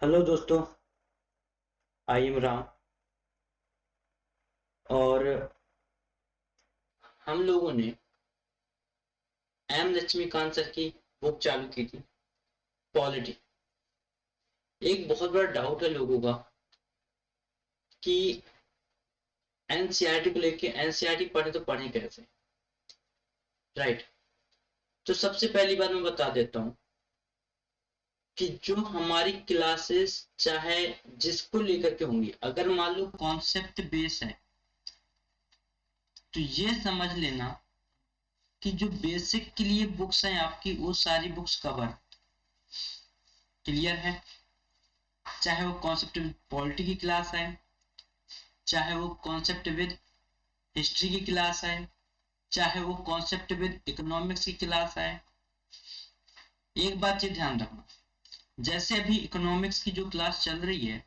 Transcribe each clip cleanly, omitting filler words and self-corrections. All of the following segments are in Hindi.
हेलो दोस्तों, आई एम राम। और हम लोगों ने एम लक्ष्मीकांत सर की बुक चालू की थी, पॉलिटी। एक बहुत बड़ा डाउट है लोगों का कि एनसीईआरटी को लेके एनसीईआरटी पढ़े तो पढ़े कैसे, राइट। तो सबसे पहली बात मैं बता देता हूँ कि जो हमारी क्लासेस चाहे जिसको लेकर के होंगी, अगर मान लो कॉन्सेप्ट बेस है तो ये समझ लेना कि जो बेसिक के लिए बुक्स हैं आपकी, वो सारी बुक्स कवर क्लियर है। चाहे वो कॉन्सेप्ट विद पॉलिटी की क्लास है, चाहे वो कॉन्सेप्ट विद हिस्ट्री की क्लास है, चाहे वो कॉन्सेप्ट विद इकोनॉमिक्स की क्लास है। एक बात ये ध्यान रखना, जैसे अभी इकोनॉमिक्स की जो क्लास चल रही है,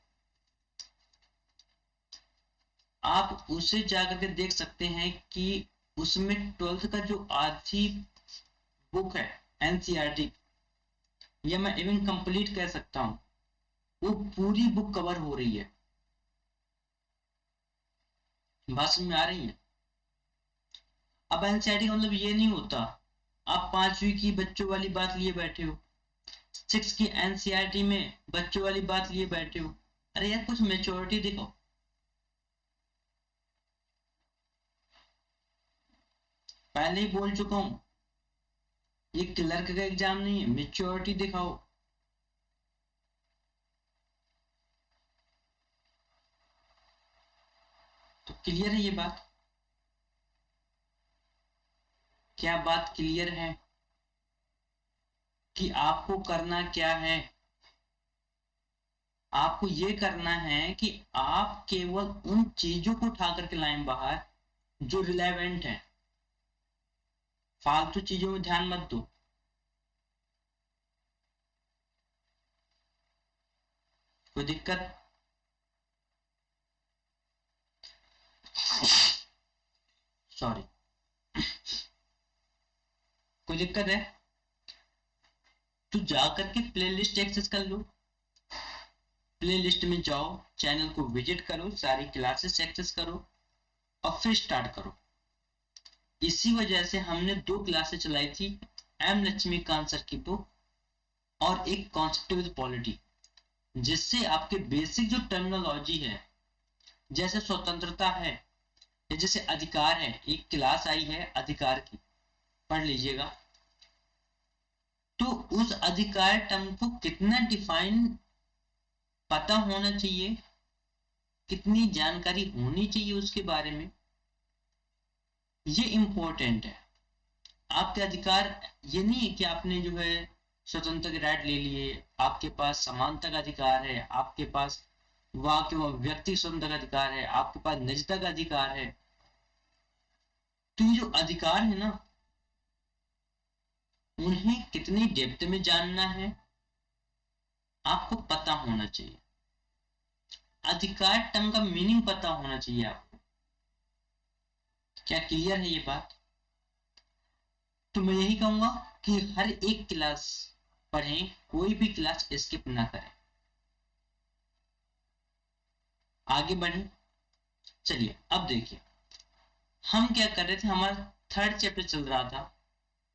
आप उसे जाकर के देख सकते हैं कि उसमें 12th का जो आधी बुक है एनसीईआरटी, या मैं इवन कंप्लीट कह सकता हूं, वो पूरी बुक कवर हो रही है। बात समझ में आ रही है? अब एनसीईआरटी का मतलब ये नहीं होता आप पांचवी की बच्चों वाली बात लिए बैठे हो, 6 की एनसीईआरटी में बच्चों वाली बात लिए बैठे हो। अरे यार, कुछ मेच्योरिटी दिखाओ। पहले ही बोल चुका हूं, ये क्लर्क का एग्जाम नहीं है, मेच्योरिटी दिखाओ। तो क्लियर है ये बात? क्या बात क्लियर है कि आपको करना क्या है? आपको ये करना है कि आप केवल उन चीजों को उठा करके लाएं बाहर जो रिलेवेंट है। फालतू चीजों में ध्यान मत दो। कोई दिक्कत? सॉरी, कोई दिक्कत है तो जाकर के प्लेलिस्ट एक्सेस कर लो। प्लेलिस्ट में जाओ, चैनल को विजिट करो, सारी क्लासेस एक्सेस करो और फिर स्टार्ट करो। इसी वजह से हमने 2 क्लासेस चलाई थी, एम लक्ष्मीकांत सर की बुक और एक कॉन्सेप्ट विद पॉलिटी, जिससे आपके बेसिक जो टर्मिनोलॉजी है, जैसे स्वतंत्रता है या जैसे अधिकार है, एक क्लास आई है अधिकार की, पढ़ लीजिएगा। तो उस अधिकार टर्म को कितना डिफाइन पता होना चाहिए, कितनी जानकारी होनी चाहिए उसके बारे में, ये इंपॉर्टेंट है। आपके अधिकार ये नहीं है कि आपने जो है स्वतंत्र के राइट ले लिए, आपके पास समानता का अधिकार है, आपके पास वाक व व्यक्ति स्वतंत्र का अधिकार है, आपके पास निजता का अधिकार है। तो ये जो अधिकार है ना, उन्हें कितनी डेप्थ में जानना है आपको पता होना चाहिए। अधिकार टर्म का मीनिंग पता होना चाहिए आपको। क्या क्लियर है ये बात? तो मैं यही कहूंगा कि हर एक क्लास पढ़ें, कोई भी क्लास स्किप ना करें। आगे बढ़े, चलिए अब देखिए हम क्या कर रहे थे। हमारा 3rd चैप्टर चल रहा था,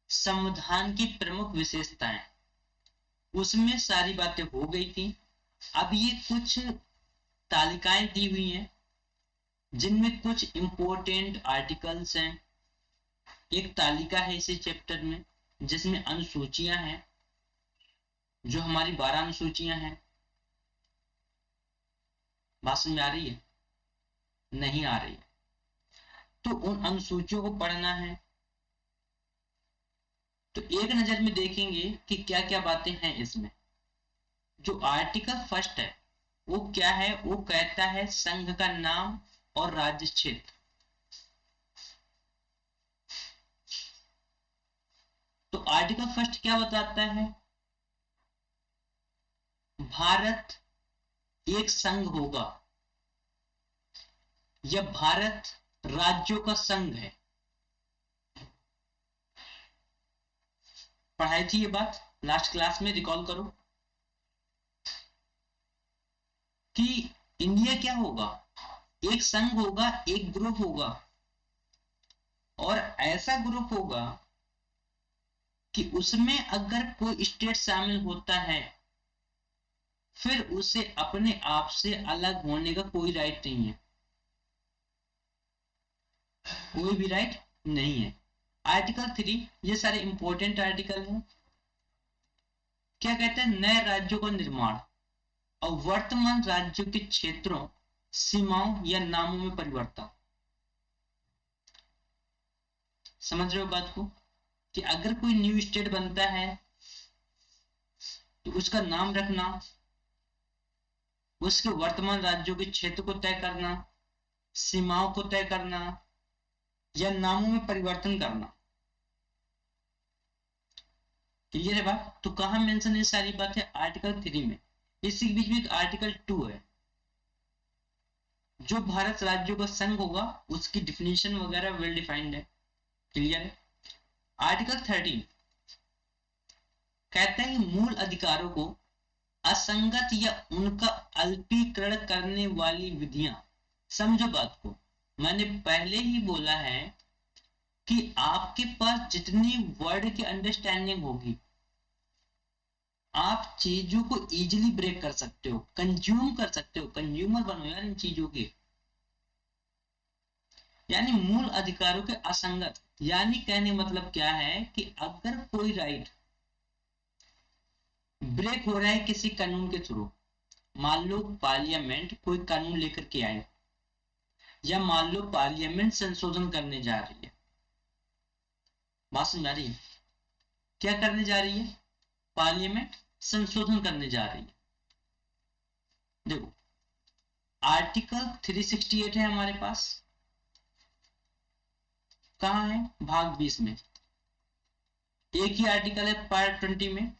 संविधान की प्रमुख विशेषताएं। उसमें सारी बातें हो गई थी। अब ये कुछ तालिकाएं दी हुई हैं जिनमें कुछ इंपॉर्टेंट आर्टिकल्स हैं। एक तालिका है इसी चैप्टर में जिसमें अनुसूचियां हैं, जो हमारी 12 अनुसूचियां हैं। बात समझ में आ रही है? नहीं आ रही है तो उन अनुसूचियों को पढ़ना है। तो एक नजर में देखेंगे कि क्या क्या बातें हैं इसमें। जो आर्टिकल फर्स्ट है वो क्या है? वो कहता है संघ का नाम और राज्य क्षेत्र। तो आर्टिकल फर्स्ट क्या बताता है? भारत एक संघ होगा या भारत राज्यों का संघ है। पढ़ाई थी ये बात लास्ट क्लास में, रिकॉल करो। कि इंडिया क्या होगा, एक संघ होगा, एक ग्रुप होगा, और ऐसा ग्रुप होगा कि उसमें अगर कोई स्टेट शामिल होता है फिर उसे अपने आप से अलग होने का कोई राइट नहीं है, कोई भी राइट नहीं है। आर्टिकल 3, ये सारे इंपॉर्टेंट आर्टिकल हैं। क्या कहते हैं, नए राज्यों का निर्माण और वर्तमान राज्यों के क्षेत्रों, सीमाओं या नामों में परिवर्तन। समझ रहे हो बात को, कि अगर कोई न्यू स्टेट बनता है तो उसका नाम रखना, उसके वर्तमान राज्यों के क्षेत्र को तय करना, सीमाओं को तय करना या नामों में परिवर्तन करना। क्लियर है बात, तो कहां मेंशन है सारी बात है, आर्टिकल 3 में। इसी के बीच में एक आर्टिकल 2 है, जो भारत राज्यों का संघ होगा उसकी डिफिनेशन वगैरह वेल डिफाइंड है। क्लियर है। आर्टिकल 13 कहता है कि मूल अधिकारों को असंगत या उनका अल्पीकरण करने वाली विधियां। समझो बात को, मैंने पहले ही बोला है कि आपके पास जितनी वर्ड की अंडरस्टैंडिंग होगी आप चीजों को इजीली ब्रेक कर सकते हो, कंज्यूम कर सकते हो, कंज्यूमर बनो यार इन चीजों के। यानी मूल अधिकारों के असंगत, यानी कहने मतलब क्या है कि अगर कोई राइट ब्रेक हो रहा है किसी कानून के थ्रू, मान लो पार्लियामेंट कोई कानून लेकर के आए, या मान लो पार्लियामेंट संशोधन करने जा रही है, बात समझ आ रही है, क्या करने जा रही है, पार्लियामेंट संशोधन करने जा रही है। देखो आर्टिकल 368 है हमारे पास, कहाँ है, भाग 20 में। एक ही आर्टिकल है पार्ट 20 में,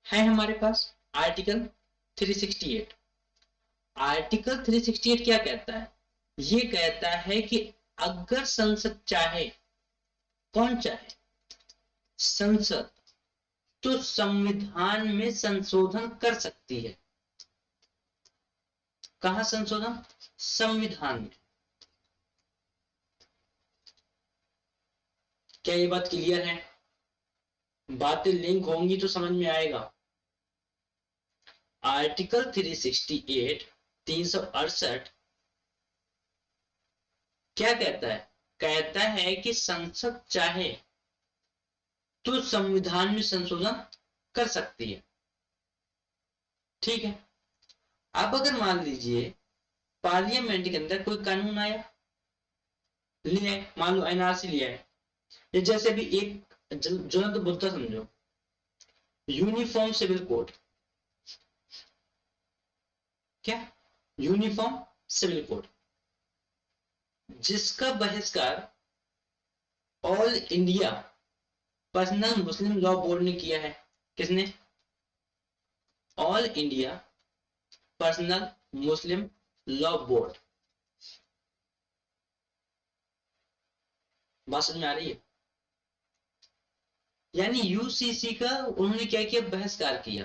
है हमारे पास आर्टिकल 368। आर्टिकल 368 क्या कहता है, ये कहता है कि अगर संसद चाहे, कौन चाहे, संसद, तो संविधान में संशोधन कर सकती है। कहां संशोधन, संविधान में। क्या ये बात क्लियर है, बातें लिंक होंगी तो समझ में आएगा। आर्टिकल 368, 368 क्या कहता है, कहता है कि संसद चाहे तो संविधान में संशोधन कर सकती है। ठीक है। अब अगर मान लीजिए पार्लियामेंट के अंदर कोई कानून आया, ले आए, मान लो एनआरसी ले आए, ये जैसे भी एक जो ना तो मुद्दा समझो, यूनिफॉर्म सिविल कोड। क्या, यूनिफॉर्म सिविल कोड, जिसका बहिष्कार ऑल इंडिया पर्सनल मुस्लिम लॉ बोर्ड ने किया है। किसने, ऑल इंडिया पर्सनल मुस्लिम लॉ बोर्ड। बात समझ में आ रही है, यानी यूसीसी का उन्होंने क्या किया, बहिष्कार किया।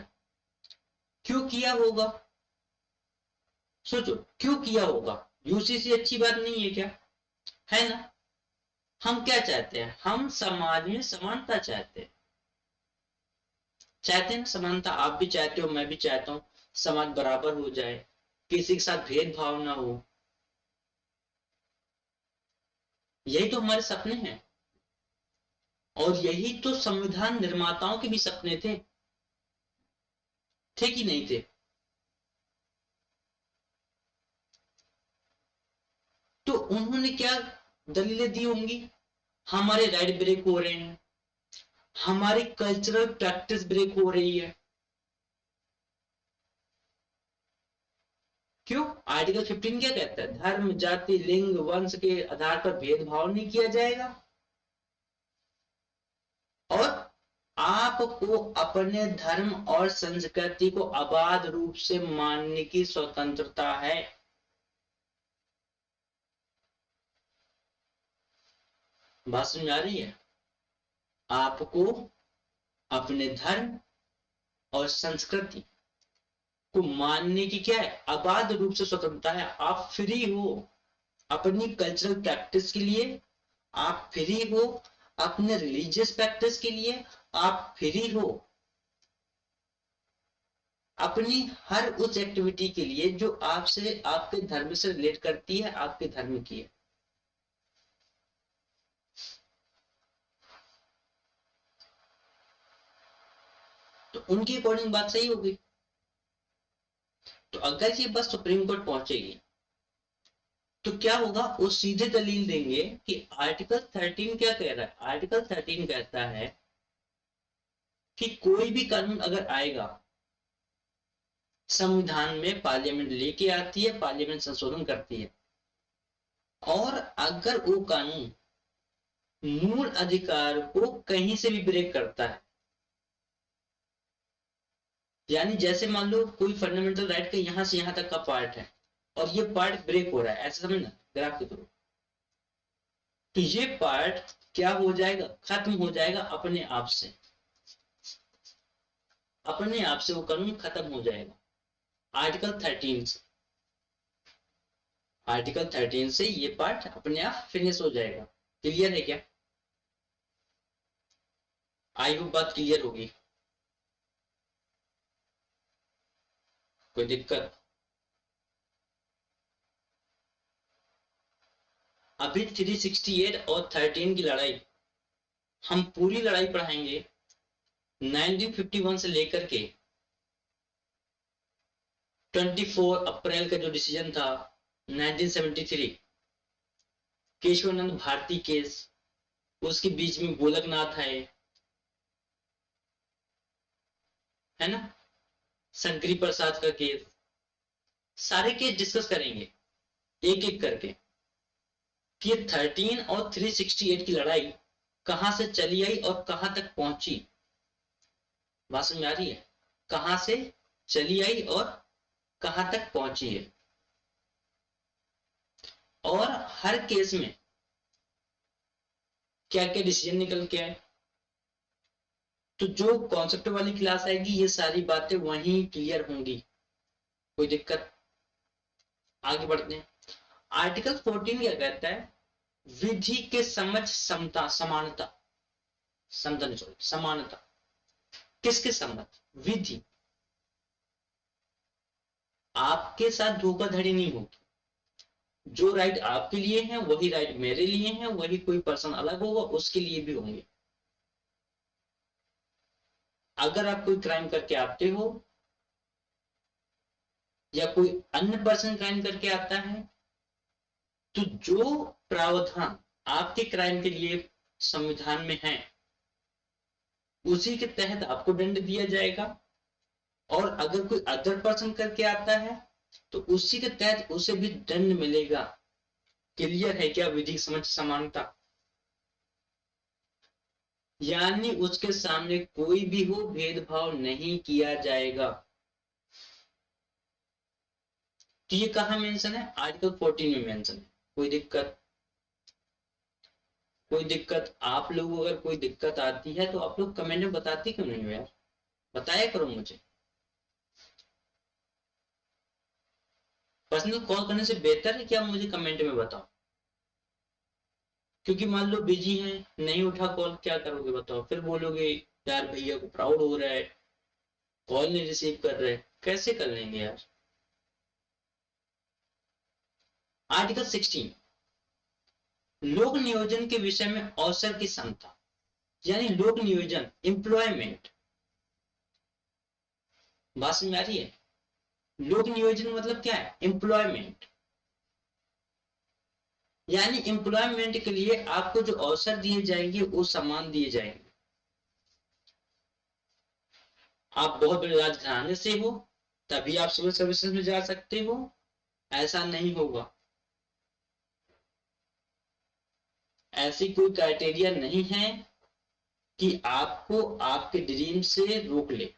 क्यों किया होगा, सोचो क्यों किया होगा, यूसीसी अच्छी बात नहीं है क्या, है ना। हम क्या चाहते हैं, हम समाज में समानता चाहते हैं, चाहते हैं ना समानता, आप भी चाहते हो, मैं भी चाहता हूं समाज बराबर हो जाए, किसी के साथ भेदभाव ना हो, यही तो हमारे सपने हैं। और यही तो संविधान निर्माताओं के भी सपने थे कि नहीं थे। तो उन्होंने क्या दलीलें दी होंगी, हमारे राइट ब्रेक हो रहे हैं, हमारी कल्चरल प्रैक्टिस ब्रेक हो रही है। क्यों, आर्टिकल 15 क्या कहता है, धर्म, जाति, लिंग, वंश के आधार पर भेदभाव नहीं किया जाएगा, और आपको अपने धर्म और संस्कृति को अबाध रूप से मानने की स्वतंत्रता है। बात समझ आ रही है, आपको अपने धर्म और संस्कृति को मानने की क्या है, अबाध रूप से स्वतंत्रता है। आप फ्री हो अपनी कल्चरल प्रैक्टिस के लिए, आप फ्री हो अपने रिलीजियस प्रैक्टिस के लिए, आप फ्री हो अपनी हर उस एक्टिविटी के लिए जो आपसे, आपके धर्म से रिलेट करती है, आपके धर्म की है। तो उनकी अकॉर्डिंग बात सही होगी। तो अगर ये बात सुप्रीम कोर्ट पहुंचेगी तो क्या होगा, वो सीधे दलील देंगे कि आर्टिकल 13 क्या कह रहा है। आर्टिकल 13 कहता है कि कोई भी कानून अगर आएगा, संविधान में पार्लियामेंट लेके आती है, पार्लियामेंट संशोधन करती है, और अगर वो कानून मूल अधिकार को कहीं से भी ब्रेक करता है, यानी जैसे मान लो कोई फंडामेंटल राइट का यहां से यहां तक का पार्ट है और ये पार्ट ब्रेक हो रहा है, ऐसा समझना ग्राफ के थ्रू, तो ये पार्ट क्या हो जाएगा, खत्म हो जाएगा अपने आप से, अपने आप से वो कानून खत्म हो जाएगा आर्टिकल 13 से। आर्टिकल 13 से ये पार्ट अपने आप फिनिश हो जाएगा। क्लियर है क्या? आई होप बात क्लियर होगी। कोई दिक्कत? अभी 368 और 13 की लड़ाई, हम पूरी लड़ाई पढ़ाएंगे 1951 से लेकर के 24 अप्रैल का जो डिसीजन था 1973, केशवानंद भारती केस, उसके बीच में गोलकनाथ है ना, शंकरी प्रसाद का केस, सारे केस डिस्कस करेंगे एक एक करके कि 13 और 368 की लड़ाई कहां से चली आई और कहां तक पहुंची। बात समझ में आ रही है? कहां से चली आई और कहां तक पहुंची है, और हर केस में क्या क्या डिसीजन निकल के आए। तो जो कॉन्सेप्ट वाली क्लास आएगी ये सारी बातें वहीं क्लियर होंगी। कोई दिक्कत? आगे बढ़ते हैं। आर्टिकल 14 क्या कहता है, विधि के समझ समता समानता, समता नहीं सॉरी समानता, किसके समझ, विधि, आपके साथ धोखाधड़ी नहीं होगी, जो राइट आपके लिए है वही राइट मेरे लिए है, वही कोई पर्सन अलग होगा उसके लिए भी होंगे। अगर आप कोई क्राइम करके आते हो या कोई अन्य पर्सन क्राइम करके आता है, तो जो प्रावधान आपके क्राइम के लिए संविधान में है उसी के तहत आपको दंड दिया जाएगा, और अगर कोई अदर पर्सन करके आता है तो उसी के तहत उसे भी दंड मिलेगा। क्लियर है क्या? विधि समझ समानता, यानी उसके सामने कोई भी हो भेदभाव नहीं किया जाएगा। तो ये कहां मेंशन है? आर्टिकल 14 में मेंशन है। कोई दिक्कत? कोई दिक्कत? आप लोगों को अगर कोई दिक्कत आती है तो आप लोग कमेंट में बताते क्यों नहीं हो यार? बताया करो मुझे। पर्सनल कॉल करने से बेहतर है कि आप मुझे कमेंट में बताओ, क्योंकि मान लो बिजी है नहीं उठा कॉल, क्या करोगे बताओ? फिर बोलोगे यार भैया को प्राउड हो रहा है, कॉल नहीं रिसीव कर रहे, कैसे कर लेंगे यार। आर्टिकल 16, लोक नियोजन के विषय में अवसर की समता, यानी लोक नियोजन एम्प्लॉयमेंट, बात समझ में आ रही है? लोक नियोजन मतलब क्या है? एम्प्लॉयमेंट, यानी एम्प्लॉयमेंट के लिए आपको जो अवसर दिए जाएंगे वो समान दिए जाएंगे। आप बहुत बड़े राजघराने से हो तभी आप सिविल सर्विसेज में जा सकते हो, ऐसा नहीं होगा। ऐसी कोई क्राइटेरिया नहीं है कि आपको आपके ड्रीम से रोक ले।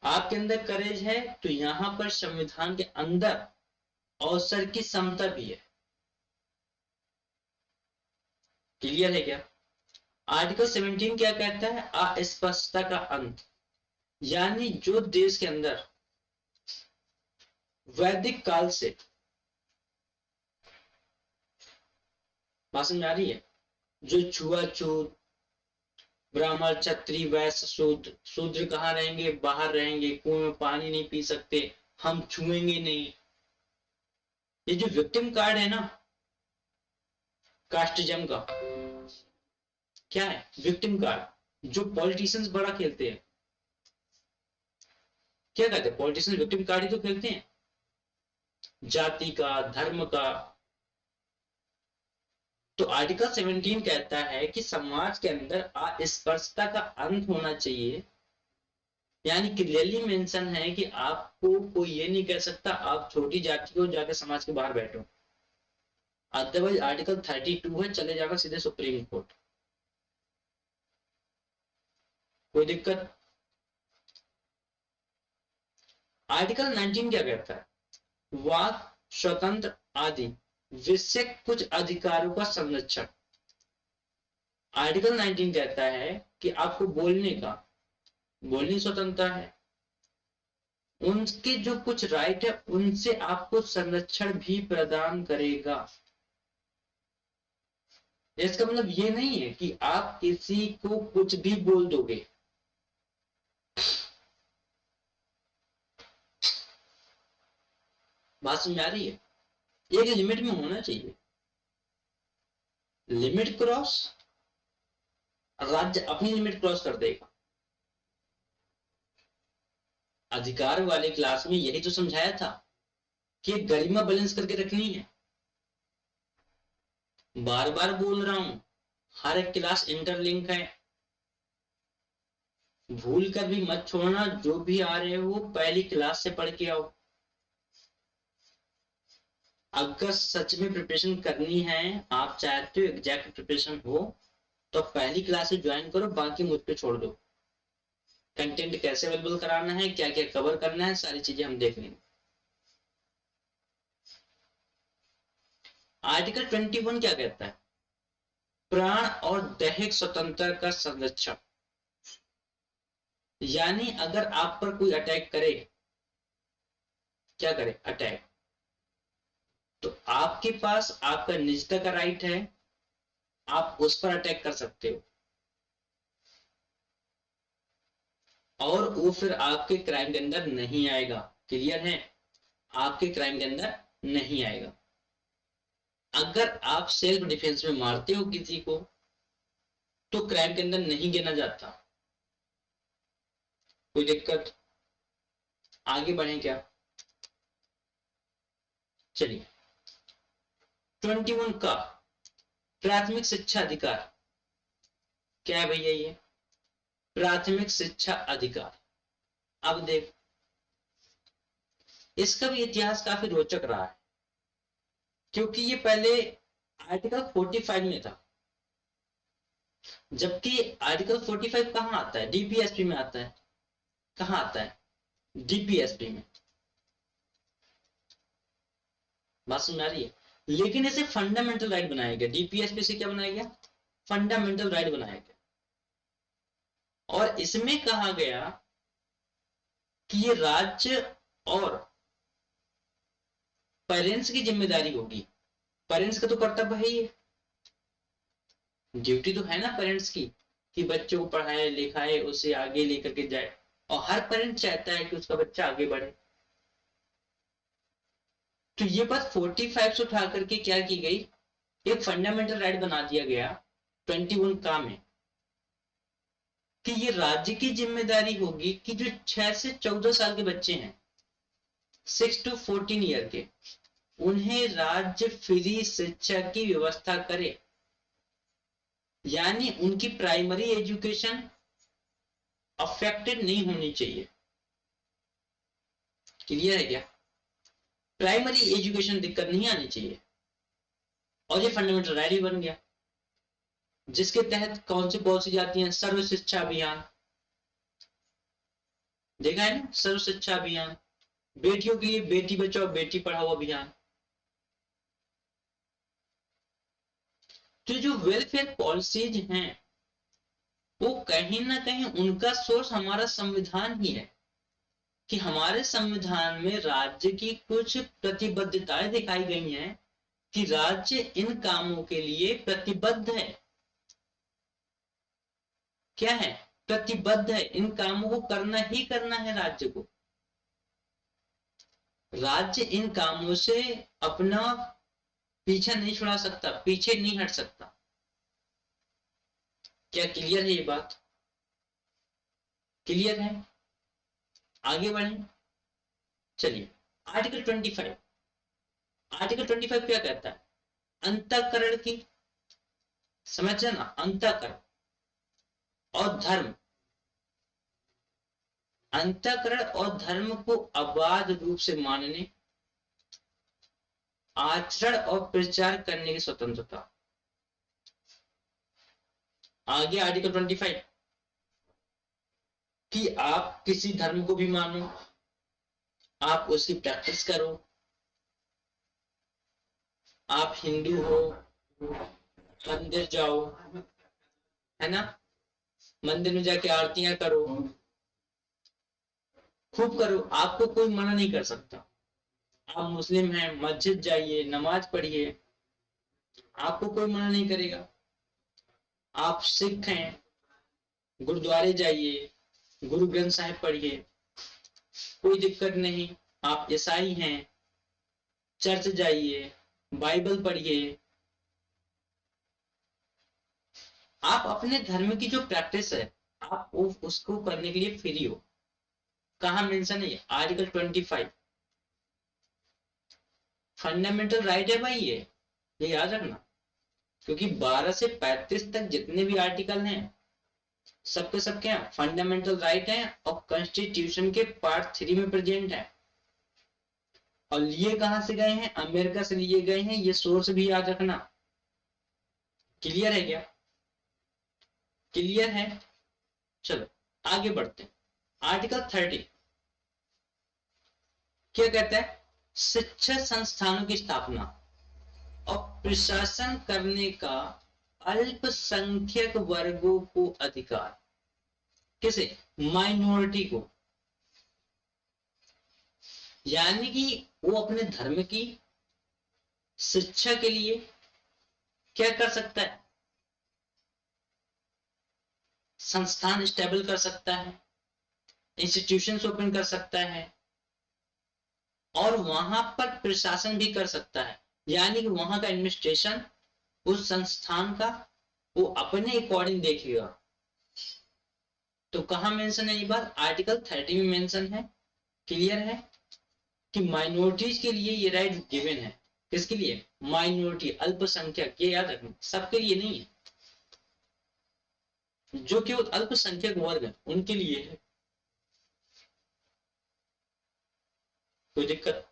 आपके अंदर करेज है तो यहां पर संविधान के अंदर अवसर की समता भी है। क्लियर है क्या? आर्टिकल 17 क्या कहता है? अस्पष्टता का अंत। यानी जो देश के अंदर वैदिक काल से, बात समझ आ रही है, जो छुआछूत, ब्राह्मण क्षत्रिय वैश्य शूद्र, शूद्र कहाँ रहेंगे? बाहर रहेंगे, कुएं में पानी नहीं पी सकते, हम छुएंगे नहीं, ये जो विक्टिम कार्ड है ना कास्टिज्म का, क्या है? Victim card. जो पॉलिटिशियंस बड़ा खेलते हैं, क्या कहते हैं? पॉलिटिशियंस विक्टिम कार्ड ही तो खेलते हैं, जाति का, धर्म का। तो आर्टिकल 17 कहता है कि समाज के अंदर अस्पृश्यता का अंत होना चाहिए। यानी क्लियरली मेंशन है कि आपको कोई ये नहीं कह सकता आप छोटी जाति को जाकर समाज के बाहर बैठो। अदरवाइज आर्टिकल 32 है, चले जाकर सीधे सुप्रीम कोर्ट, कोई दिक्कत। आर्टिकल 19 क्या कहता है? वाक स्वतंत्र आदि विषय कुछ अधिकारों का संरक्षण। आर्टिकल 19 कहता है कि आपको बोलने स्वतंत्रता है, उनके जो कुछ राइट है उनसे आपको संरक्षण भी प्रदान करेगा। इसका मतलब ये नहीं है कि आप किसी को कुछ भी बोल दोगे। बात समझ आ रही है? एक लिमिट में होना चाहिए। लिमिट क्रॉस, राज्य अपनी लिमिट क्रॉस कर देगा। अधिकार वाले क्लास में यही तो समझाया था कि गरिमा बैलेंस करके रखनी है। बार बार बोल रहा हूं, हर एक क्लास इंटरलिंक है, भूल कर भी मत छोड़ना। जो भी आ रहे हो पहली क्लास से पढ़ के आओ। अगर सच में प्रिपरेशन करनी है, आप चाहते हो एग्जैक्ट प्रिपरेशन हो, तो पहली क्लास से ज्वाइन करो, बाकी मुझ पे छोड़ दो। कंटेंट कैसे अवेलेबल कराना है, क्या क्या कवर करना है, सारी चीजें हम देख लेंगे। आर्टिकल 21 क्या कहता है? प्राण और दैहिक स्वतंत्रता का संरक्षण। यानी अगर आप पर कोई अटैक करे, क्या करे? अटैक, तो आपके पास आपका निजता का राइट है, आप उस पर अटैक कर सकते हो, और वो फिर आपके क्राइम के अंदर नहीं आएगा। क्लियर है? आपके क्राइम के अंदर नहीं आएगा। अगर आप सेल्फ डिफेंस में मारते हो किसी को, तो क्राइम के अंदर नहीं गिना जाता। कोई दिक्कत? आगे बढ़े क्या? चलिए, 21 का प्राथमिक शिक्षा अधिकार क्या है भैया? ये प्राथमिक शिक्षा अधिकार। अब देख, इसका भी इतिहास काफी रोचक रहा है, क्योंकि ये पहले आर्टिकल 45 में था, जबकि आर्टिकल 45 कहाँ आता है? डीपीएसपी में आता है। कहाँ आता है? डीपीएसपी में। बात समझ आ रही है? लेकिन इसे फंडामेंटल राइट बनाया गया। डीपीएसपी से क्या बनाया गया? फंडामेंटल राइट बनाया गया। और इसमें कहा गया कि ये राज्य और पेरेंट्स की जिम्मेदारी होगी। पेरेंट्स का तो कर्तव्य है ही, ड्यूटी तो है ना पेरेंट्स की, कि बच्चों को पढ़ाए लिखाए, उसे आगे लेकर के जाए। और हर पेरेंट चाहता है कि उसका बच्चा आगे बढ़े। तो ये बात 45 से उठा करके क्या की गई, एक फंडामेंटल राइट बना दिया गया 21 का में, कि ये राज्य की जिम्मेदारी होगी कि जो 6 से 14 साल के बच्चे हैं, 6 to 14 ईयर के, उन्हें राज्य फ्री शिक्षा की व्यवस्था करे। यानी उनकी प्राइमरी एजुकेशन अफेक्टेड नहीं होनी चाहिए। क्लियर है क्या? प्राइमरी एजुकेशन दिक्कत नहीं आनी चाहिए। और ये फंडामेंटल राइट ही बन गया, जिसके तहत कौन सी पॉलिसी आती है? सर्व शिक्षा अभियान। देखा है ना, सर्व शिक्षा अभियान। बेटियों के लिए बेटी बचाओ बेटी पढ़ाओ अभियान। तो जो वेलफेयर पॉलिसीज हैं, वो कहीं ना कहीं उनका सोर्स हमारा संविधान ही है, कि हमारे संविधान में राज्य की कुछ प्रतिबद्धताएं दिखाई गई हैं कि राज्य इन कामों के लिए प्रतिबद्ध है। क्या है? प्रतिबद्ध है, इन कामों को करना ही करना है राज्य को। राज्य इन कामों से अपना पीछा नहीं छुड़ा सकता, पीछे नहीं हट सकता। क्या क्लियर है ये बात? क्लियर है? आगे बढ़े, चलिए। आर्टिकल 25, आर्टिकल 25 क्या कहता है? अंतःकरण की, समझे ना, अंतःकरण और धर्म, अंतःकरण और धर्म को अबाध रूप से मानने, आचरण और प्रचार करने की स्वतंत्रता। आगे आर्टिकल 25 कि आप किसी धर्म को भी मानो, आप उसकी प्रैक्टिस करो, आप हिंदू हो, मंदिर जाओ, है ना, मंदिर में जाके आरतियां करो, खूब करो, आपको कोई मना नहीं कर सकता। आप मुस्लिम हैं, मस्जिद जाइए, नमाज पढ़िए, आपको कोई मना नहीं करेगा। आप सिख हैं, गुरुद्वारे जाइए, गुरु ग्रंथ साहिब पढ़िए, कोई दिक्कत नहीं। आप ईसाई हैं, चर्च जाइए, बाइबल पढ़िए, आप अपने धर्म की जो प्रैक्टिस है आप उसको करने के लिए फ्री हो। कहा मेंशन है? आर्टिकल 25 फंडामेंटल राइट है भाई, ये याद रखना, क्योंकि 12 से 35 तक जितने भी आर्टिकल हैं सबके सब क्या फंडामेंटल राइट है और कॉन्स्टिट्यूशन के पार्ट 3 में प्रेजेंट है। और लिए कहां से गए हैं? अमेरिका से लिए गए हैं, ये सोर्स भी याद रखना। क्लियर है क्या? क्लियर है? चलो आगे बढ़ते हैं। आर्टिकल 30 क्या कहता है? शिक्षा संस्थानों की स्थापना और प्रशासन करने का अल्पसंख्यक वर्गों को अधिकार। किसे? माइनॉरिटी को। यानी कि वो अपने धर्म की शिक्षा के लिए क्या कर सकता है? संस्थान स्टेबल कर सकता है, इंस्टीट्यूशंस ओपन कर सकता है और वहां पर प्रशासन भी कर सकता है। यानी कि वहां का एडमिनिस्ट्रेशन उस संस्थान का वो अपने अकॉर्डिंग देखेगा। तो कहां मेंशन है ये बात? आर्टिकल 30 में मेंशन है। क्लियर है कि माइनॉरिटीज के लिए ये राइट गिवन है। किसके लिए? माइनॉरिटी, अल्पसंख्यक, ये याद रखना, सबके लिए नहीं है, जो केवल अल्पसंख्यक वर्ग है उनके लिए है। कोई दिक्कत?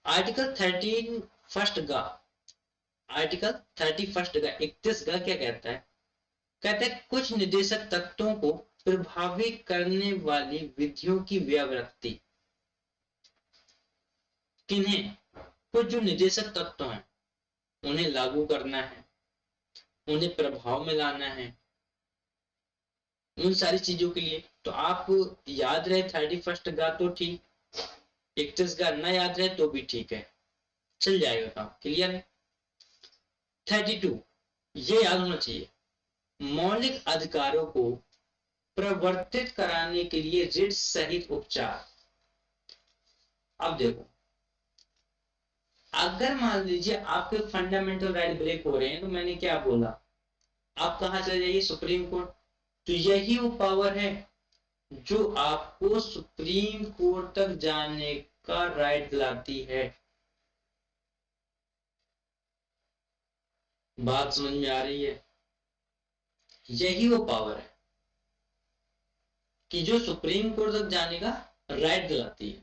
आर्टिकल 13 फर्स्ट गा, आर्टिकल 31 का 31 गा क्या कहता है? कहते हैं कुछ निदेशक तत्वों को प्रभावित करने वाली विधियों की व्यावृत्ति। किन्हें? कुछ जो निदेशक तत्व हैं उन्हें लागू करना है, उन्हें प्रभाव में लाना है, उन सारी चीजों के लिए। तो आप याद रहे 31 गा तो ठीक, 31 गा ना याद रहे तो भी ठीक है, चल जाएगा काम। क्लियर है? 32 ये याद होना चाहिए, मौलिक अधिकारों को प्रवर्तित कराने के लिए रिट सहित उपचार। अब देखो, अगर मान लीजिए आपके फंडामेंटल राइट ब्रेक हो रहे हैं तो मैंने क्या बोला, आप कहां चले जाइए? Supreme court. तो यही वो पावर है जो आपको सुप्रीम कोर्ट तक जाने का राइट दिलाती है। बात समझ में आ रही है? यही वो पावर है कि जो सुप्रीम कोर्ट तक जाने का राइट दिलाती है।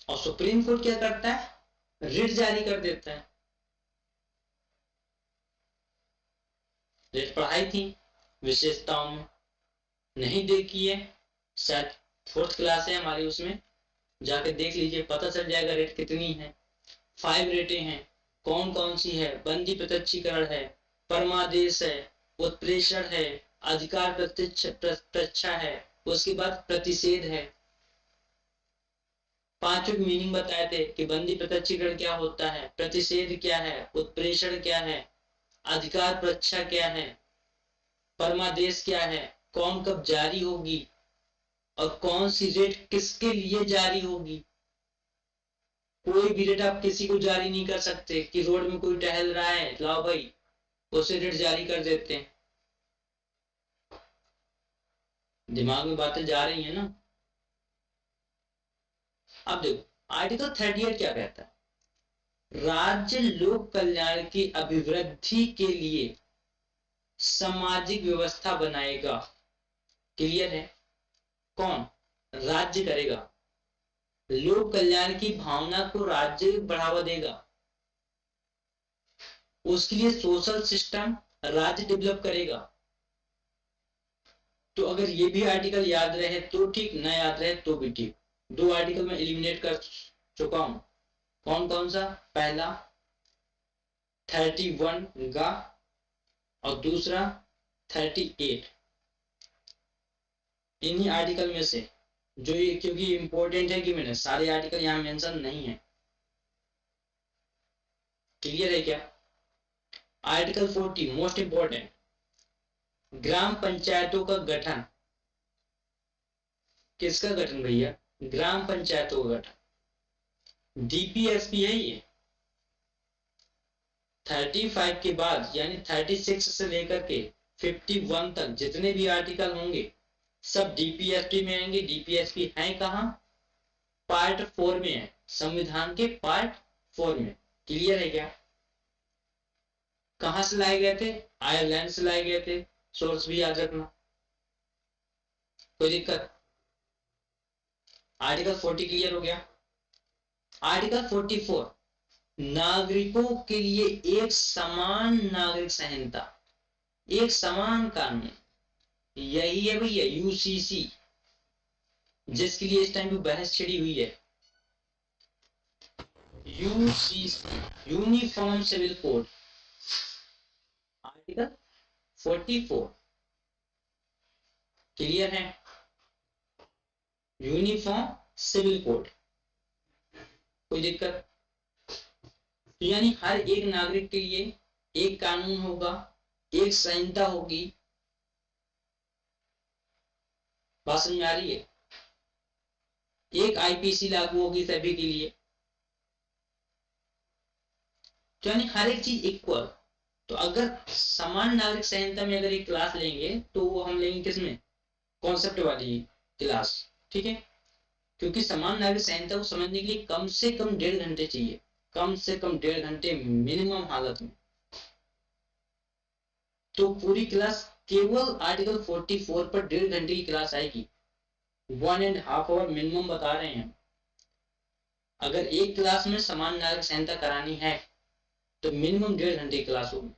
और सुप्रीम कोर्ट क्या करता है? रिट जारी कर देता है। रिट पढ़ाई थी विशेषताओं में, नहीं देखी है, शायद 4th क्लास है हमारी, उसमें जाके देख लीजिए, पता चल जाएगा रेट कितनी है। 5 रेटें हैं, कौन कौन सी है? बंदी प्रत्यक्षीकरण है, परमादेश है, उत्प्रेषण है, अधिकार प्रत्यक्ष है, उसके बाद प्रतिषेध है। पांचों मीनिंग बताए थे कि बंदी प्रत्यक्षीकरण क्या होता है, प्रतिषेध क्या है, उत्प्रेषण क्या है, अधिकार प्रत्यक्ष क्या है, परमादेश क्या है, कौन कब जारी होगी और कौन सी रेट किसके लिए जारी होगी। कोई भी रेट आप किसी को जारी नहीं कर सकते कि रोड में कोई टहल रहा है, लाओ भाई उसे रेट जारी कर देते हैं। दिमाग में बातें जा रही है ना। अब देखो आर्टिकल 38 क्या कहता है, राज्य लोक कल्याण की अभिवृद्धि के लिए सामाजिक व्यवस्था बनाएगा। क्लियर है, कौन, राज्य करेगा। लोक कल्याण की भावना को राज्य बढ़ावा देगा, उसके लिए सोशल सिस्टम राज्य डेवलप करेगा। तो अगर ये भी आर्टिकल याद रहे तो ठीक, ना याद रहे तो भी ठीक। दो आर्टिकल में एलिमिनेट कर चुका हूं। कौन कौन सा, पहला 31 का और दूसरा 38। इन्हीं आर्टिकल में से जो ये, क्योंकि इंपॉर्टेंट है कि मैंने सारे आर्टिकल यहां मेंशन नहीं है। क्लियर है क्या। आर्टिकल 40 मोस्ट इंपॉर्टेंट, ग्राम पंचायतों का गठन। किसका गठन भैया, ग्राम पंचायतों का गठन। डीपीएसपी है ये। 35 के बाद यानी 36 से लेकर के 51 तक जितने भी आर्टिकल होंगे सब डीपीएसपी में आएंगे। डीपीएसपी है कहां, पार्ट 4 में है, संविधान के पार्ट 4 में। क्लियर है क्या। कहां से लाए गए थे, आयरलैंड से लाए गए थे। सोर्स भी याद रखना, कोई दिक्कत। आर्टिकल 40 क्लियर हो गया। आर्टिकल 44, नागरिकों के लिए एक समान नागरिक संहिता, एक समान कानून। यही है भैया यूसीसी, जिसके लिए इस टाइम पे बहस छिड़ी हुई है। UCC, uniform civil code, article 44। Clear है, यूनिफॉर्म सिविल कोड, कोई दिक्कत। तो यानी हर एक नागरिक के लिए एक कानून होगा, एक संहिता होगी। बात समझ में आ रही है। एक आईपीसी लागू होगी सभी के लिए। तो यानी हर एक चीज इक्वल। तो अगर समान नागरिक संहिता में अगर एक क्लास लेंगे तो वो हम लेंगे किसमें, कॉन्सेप्ट वाली क्लास। ठीक है, क्योंकि समान नागरिक संहिता को समझने के लिए कम से कम 1.5 घंटे चाहिए, कम से कम 1.5 घंटे मिनिमम हालत में। तो पूरी क्लास केवल आर्टिकल 44 पर 1.5 घंटे की क्लास आएगी। 1.5 आवर मिनिमम बता रहे हैं। अगर एक क्लास में समान नागरिक संहिता करानी है तो मिनिमम 1.5 घंटे की क्लास होगी।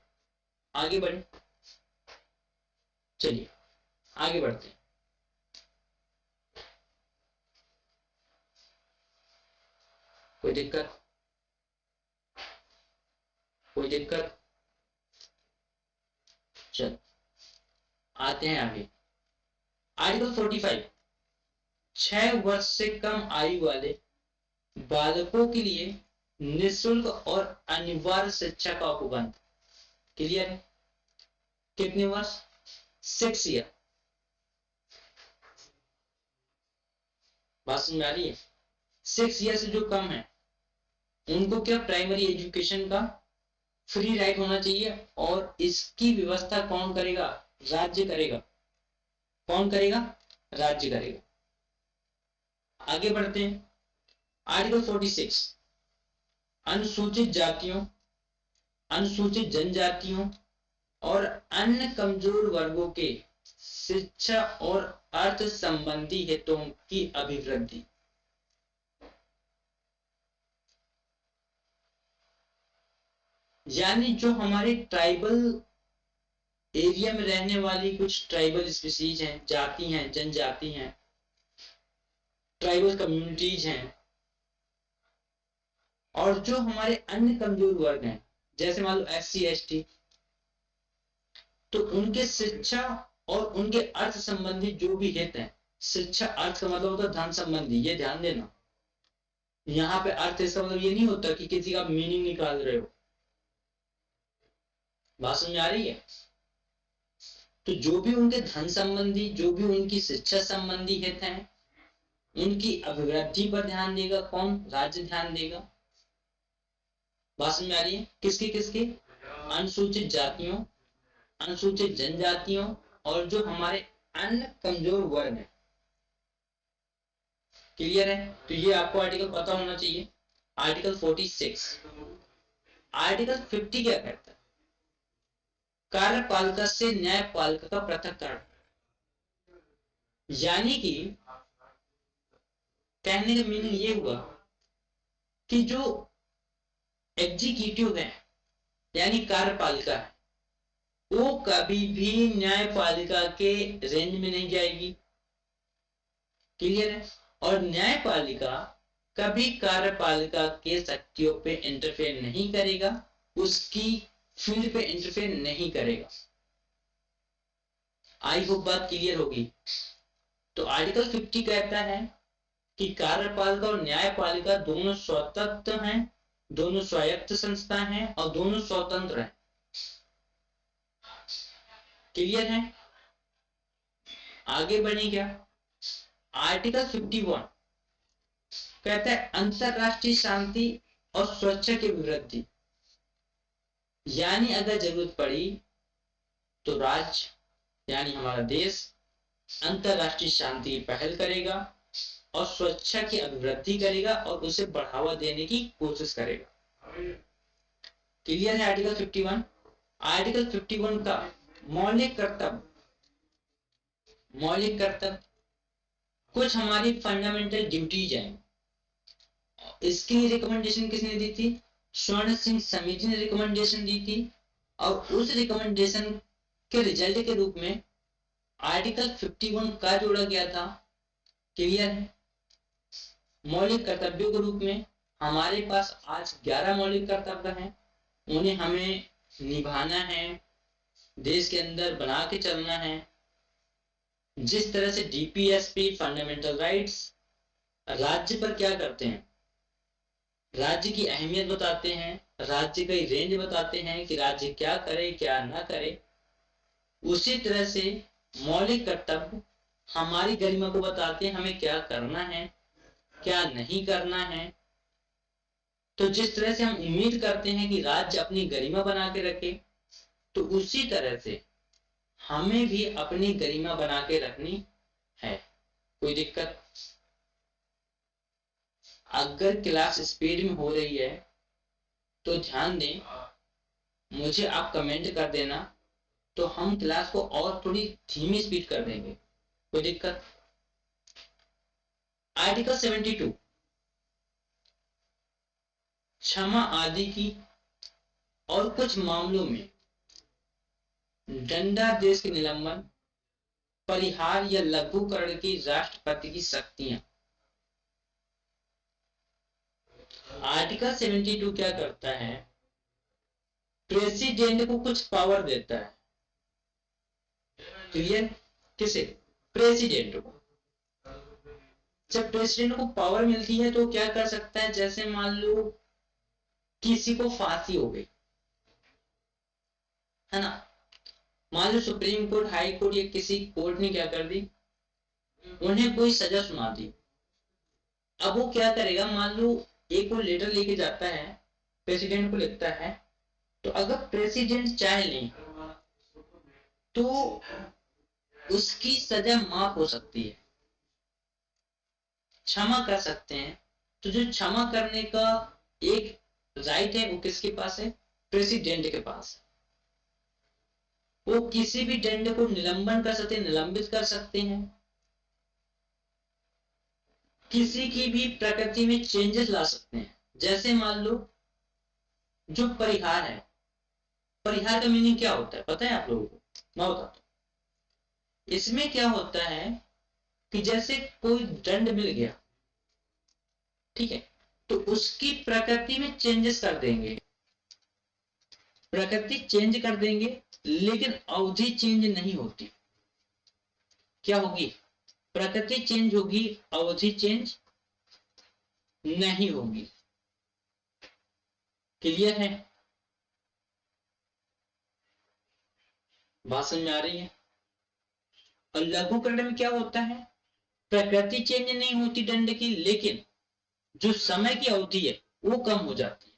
आगे बढ़े, चलिए आगे बढ़ते हैं। कोई दिक्कत, कोई दिक्कत। चल आते हैं आगे। आर्टिकल 45, 6 वर्ष से कम आयु वाले बालकों के लिए निःशुल्क और अनिवार्य शिक्षा का उपबंध। क्लियर है, कितने वर्ष, 6 ईयर। बात समझ आ रही है। 6 ईयर से जो कम है उनको क्या प्राइमरी एजुकेशन का फ्री राइट होना चाहिए। और इसकी व्यवस्था कौन करेगा, राज्य करेगा। कौन करेगा, राज्य करेगा। आगे बढ़ते हैं। आर्टिकल 46, अनुसूचित जातियों, अनुसूचित जनजातियों और अन्य कमजोर वर्गों के शिक्षा और अर्थ संबंधी हितों की अभिवृद्धि। यानी जो हमारे ट्राइबल एरिया में रहने वाली कुछ ट्राइबल स्पीसीज हैं, जाति हैं, जनजाति हैं, ट्राइबल कम्युनिटीज हैं, और जो हमारे अन्य कमजोर वर्ग हैं, जैसे मान लो SC ST, तो उनके शिक्षा और उनके अर्थ संबंधी जो भी हित हैं, शिक्षा अर्थ का मतलब होता है धन संबंधी, ये ध्यान देना। यहाँ पे अर्थ इसका मतलब ये नहीं होता कि किसी का मीनिंग निकाल रहे हो। बात समझ आ रही है? तो जो भी उनके धन संबंधी, जो भी उनकी शिक्षा संबंधी हित हैं, उनकी अभिवृद्धि पर ध्यान देगा कौन? राज्य ध्यान देगा। बात समझ आ रही है? किसकी किसकी? अनुसूचित जातियों, अनुसूचित जनजातियों और जो हमारे अन्य कमजोर वर्ग हैं। क्लियर है? तो ये आपको आर्टिकल पता होना चाहिए। आर्टिकल 46। आर्टिकल 50 क्या कहता है? कार्यपालिका से न्यायपालिका का पृथक्करण। यानी कि कहने का मीनिंग ये हुआ कि जो एग्जीक्यूटिव है यानी कार्यपालिका है, वो कभी भी न्यायपालिका के रेंज में नहीं जाएगी। क्लियर है? और न्यायपालिका कभी कार्यपालिका के शक्तियों पे इंटरफेयर नहीं करेगा, उसकी फील्ड पे इंटरफेयर नहीं करेगा। आई होप बात क्लियर होगी। तो आर्टिकल 50 कहता है कि कार्यपालिका और न्यायपालिका दोनों स्वतंत्र हैं, दोनों स्वायत्त संस्था हैं और दोनों स्वतंत्र हैं। क्लियर है? आगे बढ़े क्या? आर्टिकल 51 कहता है अंतरराष्ट्रीय शांति और सुरक्षा की वृद्धि। यानी अगर जरूरत पड़ी तो राज्य यानी हमारा देश अंतरराष्ट्रीय शांति की पहल करेगा और सुरक्षा की अभिवृद्धि करेगा और उसे बढ़ावा देने की कोशिश करेगा। क्लियर है? आर्टिकल 51। आर्टिकल 51 का मौलिक कर्तव्य, मौलिक कर्तव्य कुछ हमारी फंडामेंटल ड्यूटीज हैं। इसकी रिकमेंडेशन किसने दी थी? स्वर्ण सिंह समिति ने रिकमेंडेशन दी थी और उस रिकमेंडेशन के रिजल्ट के रूप में आर्टिकल 51 का जोड़ा गया था। क्लियर है? मौलिक कर्तव्यों के रूप में हमारे पास आज 11 मौलिक कर्तव्य हैं, उन्हें हमें निभाना है, देश के अंदर बना के चलना है। जिस तरह से डीपीएसपी फंडामेंटल राइट्स राज्य पर क्या करते हैं? राज्य की अहमियत बताते हैं, राज्य का रेंज बताते हैं कि राज्य क्या करे क्या ना करे। उसी तरह से मौलिक कर्तव्य हमारी गरिमा को बताते हैं, हमें क्या करना है क्या नहीं करना है। तो जिस तरह से हम उम्मीद करते हैं कि राज्य अपनी गरिमा बना के रखे, तो उसी तरह से हमें भी अपनी गरिमा बना के रखनी है। कोई दिक्कत? अगर क्लास स्पीड में हो रही है तो ध्यान दें, मुझे आप कमेंट कर देना तो हम क्लास को और थोड़ी धीमी स्पीड कर देंगे। कोई दिक्कत? आर्टिकल 72 क्षमा आदि की और कुछ मामलों में दंडादेश के निलंबन, परिहार या लघुकरण की राष्ट्रपति की शक्तियां। आर्टिकल 72 क्या करता है? प्रेसिडेंट को कुछ पावर देता है। क्लियर? किसे? प्रेसिडेंट को। जब प्रेसिडेंट को पावर मिलती है तो क्या कर सकता है? जैसे मान लो किसी को फांसी हो गई है ना, मान लो सुप्रीम कोर्ट, हाई कोर्ट या किसी कोर्ट ने क्या कर दी, उन्हें कोई सजा सुना दी। अब वो क्या करेगा? मान लो एक वो लेटर लेके जाता है, प्रेसिडेंट को लिखता है, तो अगर प्रेसिडेंट चाहे नहीं तो उसकी सजा माफ हो सकती है, क्षमा कर सकते हैं। तो जो क्षमा करने का एक राइट है वो किसके पास है? प्रेसिडेंट के पास। वो किसी भी दंड को निलंबन कर सकते हैं, निलंबित कर सकते हैं, किसी की भी प्रकृति में चेंजेस ला सकते हैं। जैसे मान लो जो परिहार है, परिहार का मीनिंग क्या होता है पता है आप लोगों को? मैं बताता हूं। इसमें क्या होता है कि जैसे कोई दंड मिल गया, ठीक है, तो उसकी प्रकृति में चेंजेस कर देंगे, प्रकृति चेंज कर देंगे, लेकिन अवधि चेंज नहीं होती। क्या होगी? प्रकृति चेंज होगी, अवधि चेंज नहीं होगी। क्लियर है? बात समझ में आ रही है? और लघुकरण में क्या होता है? प्रकृति चेंज नहीं होती दंड की, लेकिन जो समय की अवधि है वो कम हो जाती है।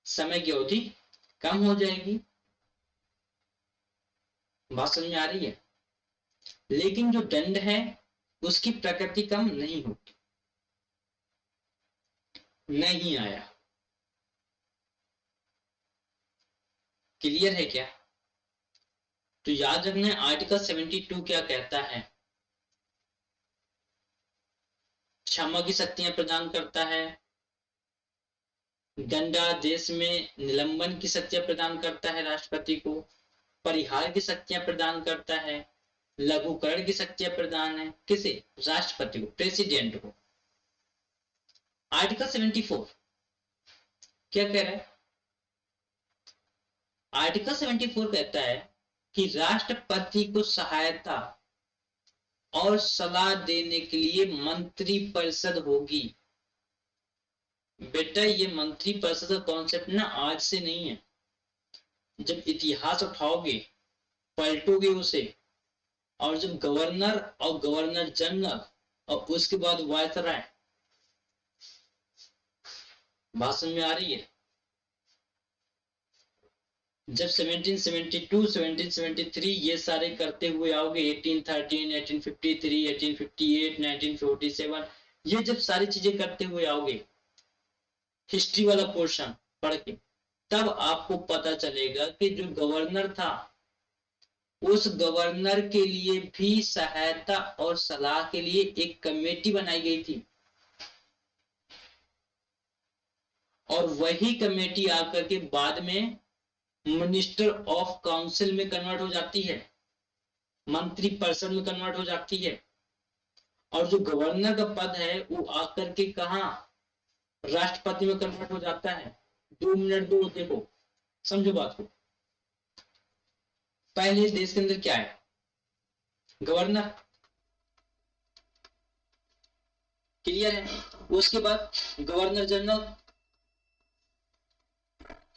समय की अवधि कम हो जाएगी। बात समझ में आ रही है? लेकिन जो दंड है उसकी प्रकृति कम नहीं होती। नहीं आया? क्लियर है क्या? तो याद रखना आर्टिकल 72 क्या कहता है। क्षमा की शक्तियां प्रदान करता है, दंडादेश में निलंबन की शक्तियां प्रदान करता है राष्ट्रपति को, परिहार की शक्तियां प्रदान करता है, लघुकरण की शक्तियां प्रदान है किसे? राष्ट्रपति को, प्रेसिडेंट को। आर्टिकल 74 क्या कह रहा है? आर्टिकल 74 कहता है कि राष्ट्रपति को सहायता और सलाह देने के लिए मंत्री परिषद होगी। बेटा ये मंत्री परिषद का कॉन्सेप्ट ना आज से नहीं है। जब इतिहास उठाओगे, पलटोगे उसे, और जब गवर्नर और गवर्नर जनरल और उसके बाद वायसराय, बात समझ में आ रही है? जब 1772, 1773 ये सारे करते हुए आओगे, 1813, 1853, 1858, 1947, ये जब सारी चीजें करते हुए आओगे, हिस्ट्री वाला पोर्शन पढ़ के, तब आपको पता चलेगा कि जो गवर्नर था उस गवर्नर के लिए भी सहायता और सलाह के लिए एक कमेटी बनाई गई थी, और वही कमेटी आकर के बाद में मिनिस्टर ऑफ काउंसिल में कन्वर्ट हो जाती है, मंत्री परिषद में कन्वर्ट हो जाती है। और जो गवर्नर का पद है वो आकर के कहा? राष्ट्रपति में कन्वर्ट हो जाता है। 2 मिनट दो, देखो समझो बात को। पहले इस देश के अंदर क्या है? गवर्नर। क्लियर है? उसके बाद गवर्नर जनरल,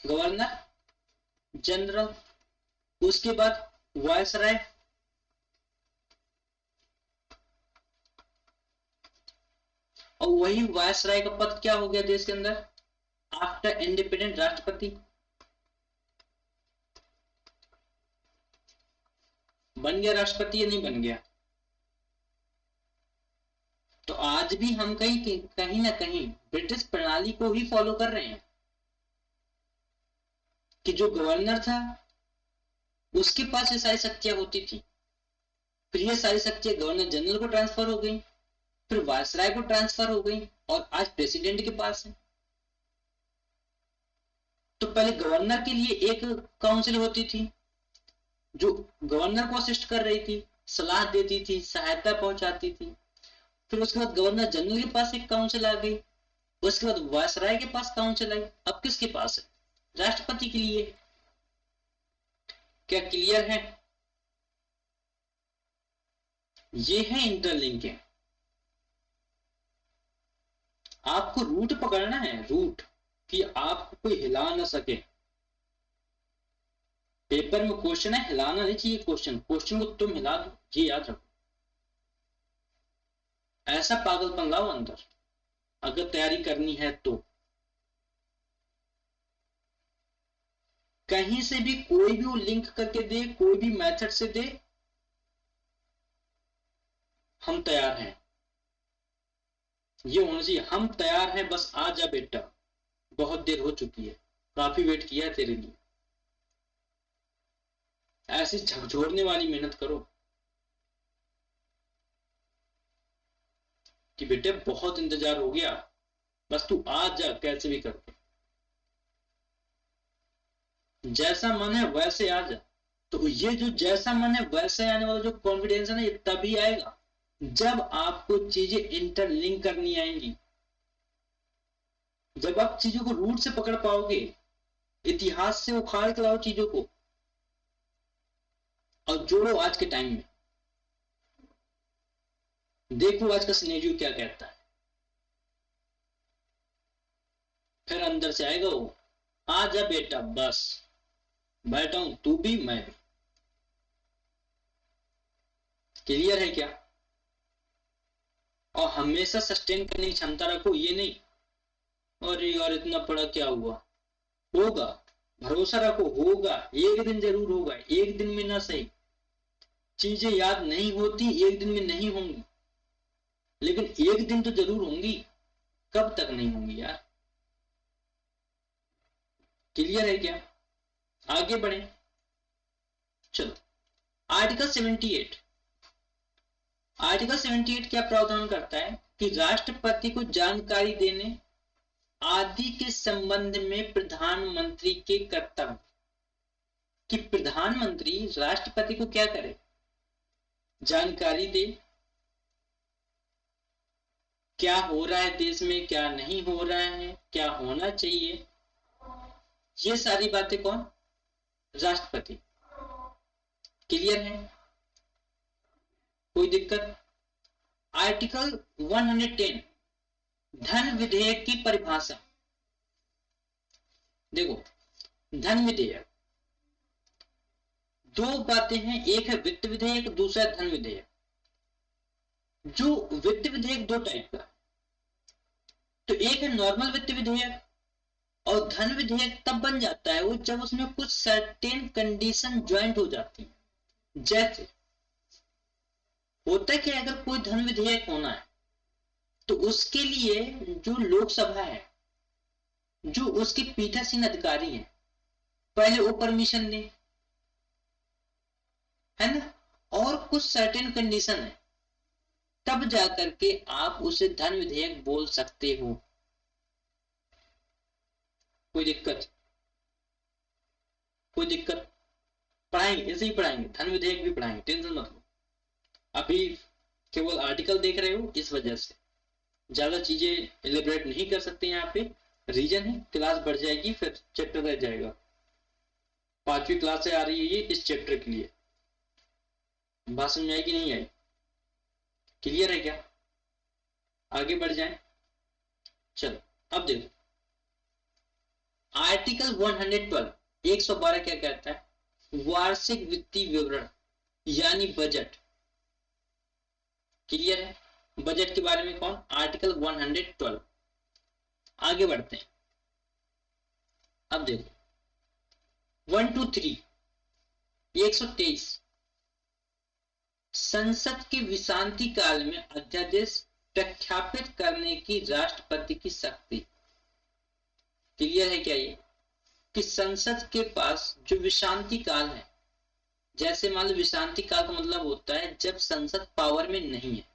गवर्नर जनरल, उसके बाद वायसराय, और वही वायसराय का पद क्या हो गया देश के अंदर? आफ्टर इंडिपेंडेंट राष्ट्रपति। बन गया राष्ट्रपति या नहीं बन गया? तो आज भी हम कहीं ना कहीं ब्रिटिश प्रणाली को ही फॉलो कर रहे हैं कि जो गवर्नर था उसके पास ये सारी शक्तियां होती थी, फिर ये सारी शक्तियां गवर्नर जनरल को ट्रांसफर हो गई, फिर वायसराय को ट्रांसफर हो गई, और आज प्रेसिडेंट के पास है। तो पहले गवर्नर के लिए एक काउंसिल होती थी जो गवर्नर को असिस्ट कर रही थी, सलाह देती थी, सहायता पहुंचाती थी। फिर उसके बाद गवर्नर जनरल के पास एक काउंसिल आ गई, उसके बाद वायसराय के पास काउंसिल आई, अब किसके पास है? राष्ट्रपति के लिए। क्या क्लियर है? ये है इंटरलिंक है। आपको रूट पकड़ना है, रूट, कि आपको कोई हिला ना सके। पेपर में क्वेश्चन है, हिलाना नहीं चाहिए क्वेश्चन, क्वेश्चन को तुम हिला दो, ये याद रखो। ऐसा पागलपन लाओ अंदर अगर तैयारी करनी है तो। कहीं से भी कोई भी वो लिंक करके दे, कोई भी मेथड से दे, हम तैयार हैं। ये होना चाहिए, हम तैयार हैं, बस आ जा बेटा, बहुत देर हो चुकी है, काफी वेट किया है तेरे लिए। ऐसी झकझोरने वाली मेहनत करो कि बेटे बहुत इंतजार हो गया, बस तू आ जा कैसे भी करके, जैसा मन है वैसे आ जा। तो ये जो जैसा मन है वैसे आने वाला जो कॉन्फिडेंस है ना, ये तभी आएगा जब आपको चीजें इंटरलिंक करनी आएंगी, जब आप चीजों को रूट से पकड़ पाओगे, इतिहास से उखाड़ के लाओ चीजों को और जोड़ो आज के टाइम में। देखो आज का सिनेरियो क्या कहता है, फिर अंदर से आएगा वो, आ जा बेटा बस बैठा हूं, तू भी मैं भी। क्लियर है क्या? और हमेशा सस्टेन करने की क्षमता रखो, ये नहीं अरे यार इतना पढ़ा क्या हुआ, होगा, भरोसा रखो होगा, एक दिन जरूर होगा, एक दिन में ना सही, चीजें याद नहीं होती, एक दिन में नहीं होंगी, लेकिन एक दिन तो जरूर होंगी, कब तक नहीं होंगी यार। क्लियर है क्या? आगे बढ़े, चलो आर्टिकल 78। आर्टिकल 78 क्या प्रावधान करता है कि राष्ट्रपति को जानकारी देने आदि के संबंध में प्रधानमंत्री के कर्तव्य, कि प्रधानमंत्री राष्ट्रपति को क्या करे, जानकारी दे, क्या हो रहा है देश में, क्या नहीं हो रहा है, क्या होना चाहिए, ये सारी बातें कौन, राष्ट्रपति। क्लियर है? कोई दिक्कत? आर्टिकल 110 धन विधेयक की परिभाषा। देखो धन विधेयक दो बातें हैं, एक है वित्त विधेयक, दूसरा धन विधेयक। जो वित्त विधेयक दो टाइप का, तो एक है नॉर्मल वित्त विधेयक, और धन विधेयक तब बन जाता है वो जब उसमें कुछ सर्टेन कंडीशन ज्वाइंट हो जाती है। जैसे होता है कि अगर कोई धन विधेयक होना है तो उसके लिए जो लोकसभा है, जो उसके पीठासीन अधिकारी हैं, पहले वो परमिशन दे, है ना, और कुछ सर्टेन कंडीशन है, तब जाकर के आप उसे धन विधेयक बोल सकते हो। कोई दिक्कत? कोई दिक्कत? पढ़ाएंगे, ऐसे ही पढ़ाएंगे, धन विधेयक भी पढ़ाएंगे, टेंशन मत लो। अभी केवल आर्टिकल देख रहे हो, इस वजह से ज्यादा चीजें एलिब्रेट नहीं कर सकते यहाँ पे, रीजन है क्लास बढ़ जाएगी, फिर चैप्टर रह जाएगा। 5वीं क्लास से आ रही है ये इस चैप्टर के लिए, बात समझ आई कि नहीं आई? क्लियर है क्या? आगे बढ़ जाए, चलो अब देखो आर्टिकल 112 112 क्या कहता है, वार्षिक वित्तीय विवरण यानी बजट। क्लियर है? बजट के बारे में कौन, आर्टिकल 112। आगे बढ़ते हैं, अब देखो 1 2 3 123 संसद के विश्रांति काल में अध्यादेश प्रख्यापित करने की राष्ट्रपति की शक्ति। क्लियर है क्या ये, कि संसद के पास जो विश्रांति काल है, जैसे मान लो विश्रांति काल का मतलब होता है जब संसद पावर में नहीं है,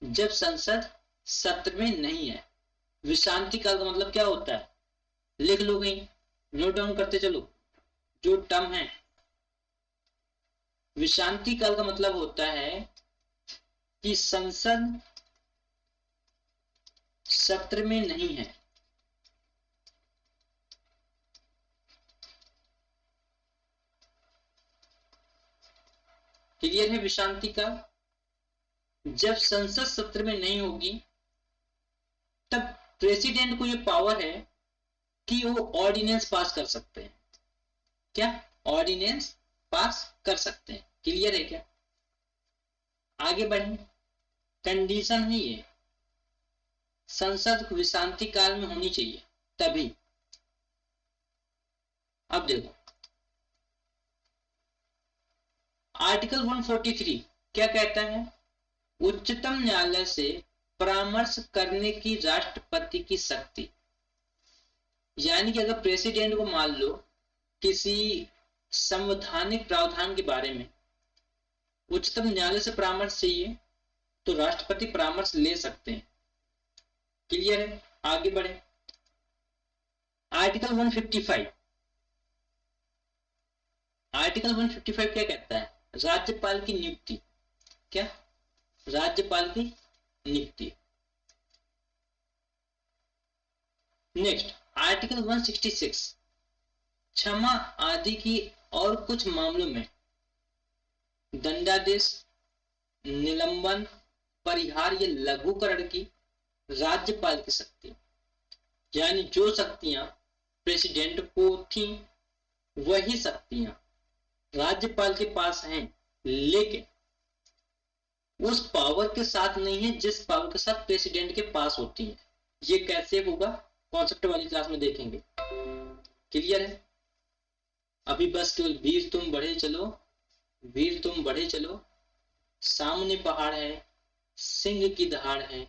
जब संसद सत्र में नहीं है। विश्रांति काल का मतलब क्या होता है, लिख लो कहीं, नोट डाउन करते चलो जो टर्म है। विश्रांति काल का मतलब होता है कि संसद सत्र में नहीं है, क्लियर है? विश्रांति काल जब संसद सत्र में नहीं होगी, तब प्रेसिडेंट को ये पावर है कि वो ऑर्डिनेंस पास कर सकते हैं। क्या? ऑर्डिनेंस पास कर सकते हैं। क्लियर है क्या? आगे बढ़े, कंडीशन है ये, संसद विश्रांति काल में होनी चाहिए तभी। अब देखो आर्टिकल 143 क्या कहता है, उच्चतम न्यायालय से परामर्श करने की राष्ट्रपति की शक्ति। यानी कि अगर प्रेसिडेंट को मान लो किसी संवैधानिक प्रावधान के बारे में उच्चतम न्यायालय से परामर्श चाहिए, तो राष्ट्रपति परामर्श ले सकते हैं। क्लियर है? आगे बढ़े, आर्टिकल 155। आर्टिकल 155 क्या कहता है, राज्यपाल की नियुक्ति। क्या? राज्यपाल की नियुक्ति। नेक्स्ट आर्टिकल 166 क्षमा आदि की और कुछ मामलों में दंडादेश, निलंबन, परिहार या लघुकरण की राज्यपाल की शक्ति, यानी जो शक्तियां प्रेसिडेंट को थी वही शक्तियां राज्यपाल के पास हैं, लेकिन उस पावर के साथ नहीं है जिस पावर के साथ प्रेसिडेंट के पास होती है। ये कैसे होगा कॉन्सेप्ट वाली क्लास में देखेंगे। क्लियर है? अभी बस केवल वीर तुम बढ़े चलो, वीर तुम बढ़े चलो, सामने पहाड़ है, सिंह की दहाड़ है,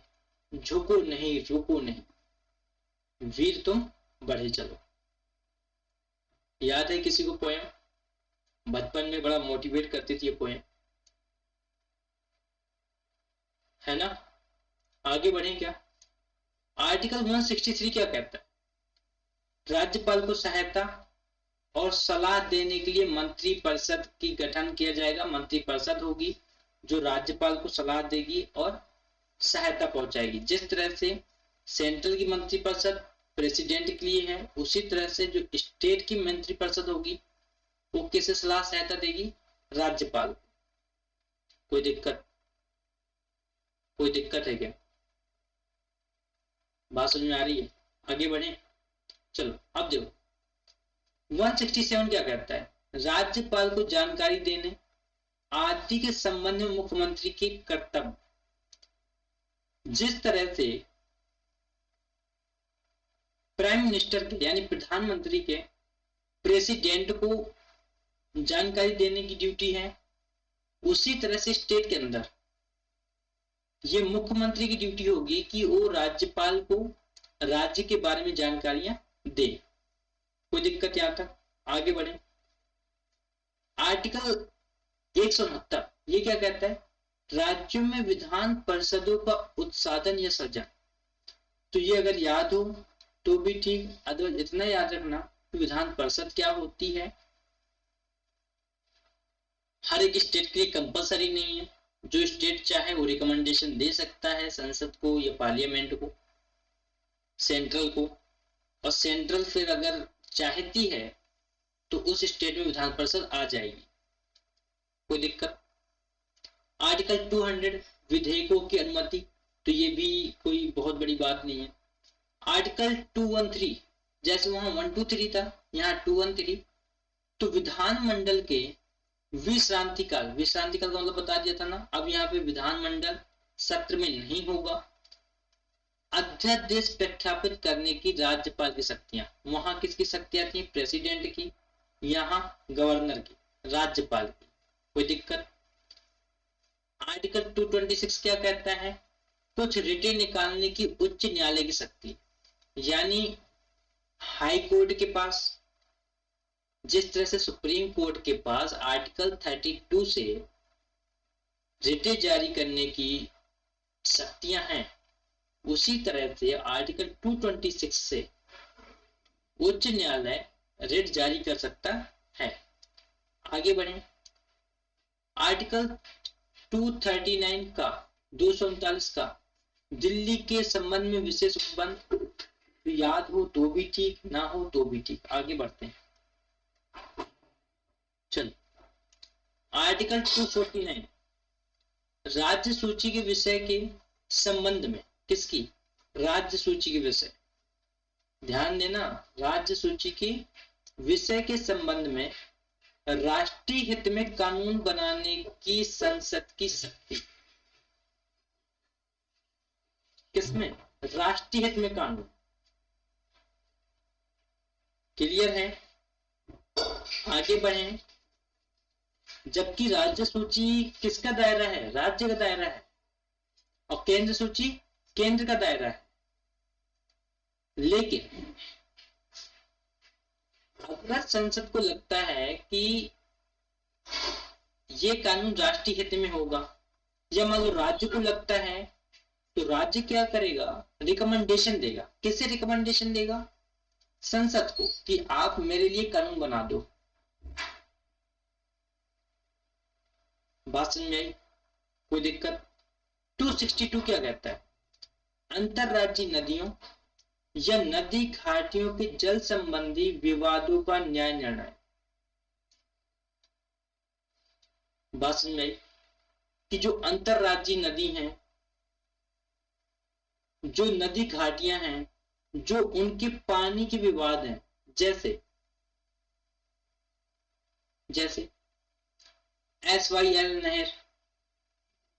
झुको नहीं रुको नहीं, वीर तुम बढ़े चलो। याद है किसी को पोएम? बचपन में बड़ा मोटिवेट करती थी ये पोएम, है ना? आगे बढ़े क्या? आर्टिकल 163 क्या कहता है? राज्यपाल को सहायता और सलाह देने के लिए मंत्री परिषद की गठन किया जाएगा। मंत्री परिषद होगी जो राज्यपाल को सलाह देगी और सहायता पहुंचाएगी। जिस तरह से सेंट्रल की मंत्री परिषद प्रेसिडेंट के लिए है, उसी तरह से जो स्टेट की मंत्री परिषद होगी वो किसे सलाह सहायता देगी? राज्यपाल। कोई दिक्कत? कोई दिक्कत है क्या? बात समझ में आ रही है? आगे बढ़े चलो। अब देखो 167 क्या कहता है? राज्यपाल को जानकारी देने आदि के संबंध में मुख्यमंत्री के कर्तव्य। जिस तरह से प्राइम मिनिस्टर के यानी प्रधानमंत्री के प्रेसिडेंट को जानकारी देने की ड्यूटी है, उसी तरह से स्टेट के अंदर ये मुख्यमंत्री की ड्यूटी होगी कि वो राज्यपाल को राज्य के बारे में जानकारियां दे। कोई दिक्कत यहां तक? आगे बढ़े। आर्टिकल 169 ये क्या कहता है? राज्यों में विधान परिषदों का उत्साधन या सृजन। तो ये अगर याद हो तो भी ठीक, अदरवाइज इतना याद रखना कि विधान परिषद क्या होती है हर एक स्टेट के लिए कंपलसरी नहीं है। जो स्टेट चाहे वो रिकमेंडेशन दे सकता है संसद को या पार्लियामेंट को, सेंट्रल को, और सेंट्रल फिर अगर चाहती है तो उस स्टेट में विधान परिषद आ जाएगी। कोई दिक्कत? आर्टिकल 200 विधेयकों की अनुमति, तो ये भी कोई बहुत बड़ी बात नहीं है। आर्टिकल 213 जैसे वहां 123 था, यहाँ 213, तो विधानमंडल के विश्रांति काल, विश्रांति काल का मतलब बता दिया था ना। अब यहाँ पे विधानमंडल सत्र में नहीं होगा। अध्यादेश प्रख्यापित करने की राज्यपाल की शक्तियां, वहां किसकी शक्तियां थी? प्रेसिडेंट की, यहाँ गवर्नर की, राज्यपाल की। कोई दिक्कत? आर्टिकल 226 क्या कहता है? कुछ रिटे निकालने की उच्च न्यायालय की शक्ति, यानी हाई कोर्ट के पास, जिस तरह से सुप्रीम कोर्ट के पास आर्टिकल 32 से रिटे जारी करने की शक्तियां हैं, उसी तरह से आर्टिकल 226 से उच्च न्यायालय रिट जारी कर सकता है। आगे बढ़े। आर्टिकल 239 का 239 का दिल्ली के संबंध में विशेष उपबंध, तो याद हो तो भी ठीक, ना हो तो भी ठीक। आगे बढ़ते हैं चलो। आर्टिकल 249 राज्य सूची के विषय के संबंध में, किसकी? राज्य सूची के विषय, ध्यान देना, राज्य सूची के विषय के संबंध में राष्ट्रीय हित में कानून बनाने की संसद की शक्ति। किसमें? राष्ट्रीय हित में कानून। क्लियर है? आगे बढ़े। जबकि राज्य सूची किसका दायरा है? राज्य का दायरा है, और केंद्र सूची केंद्र का दायरा है। लेकिन अगर संसद को लगता है कि ये कानून राष्ट्रीय हित में होगा, या मान लो राज्य को लगता है, तो राज्य क्या करेगा? रिकमेंडेशन देगा। किसे रिकमेंडेशन देगा? संसद को, कि आप मेरे लिए कानून बना दो। बात समझ में आई? कोई दिक्कत? 262 क्या कहता है? अंतरराज्यीय नदियों या नदी घाटियों के जल संबंधी विवादों का न्याय निर्णय। बात समझ में आई कि जो अंतरराज्यीय नदी हैं, जो नदी घाटियां हैं, जो उनके पानी के विवाद हैं, जैसे जैसे SYL नहर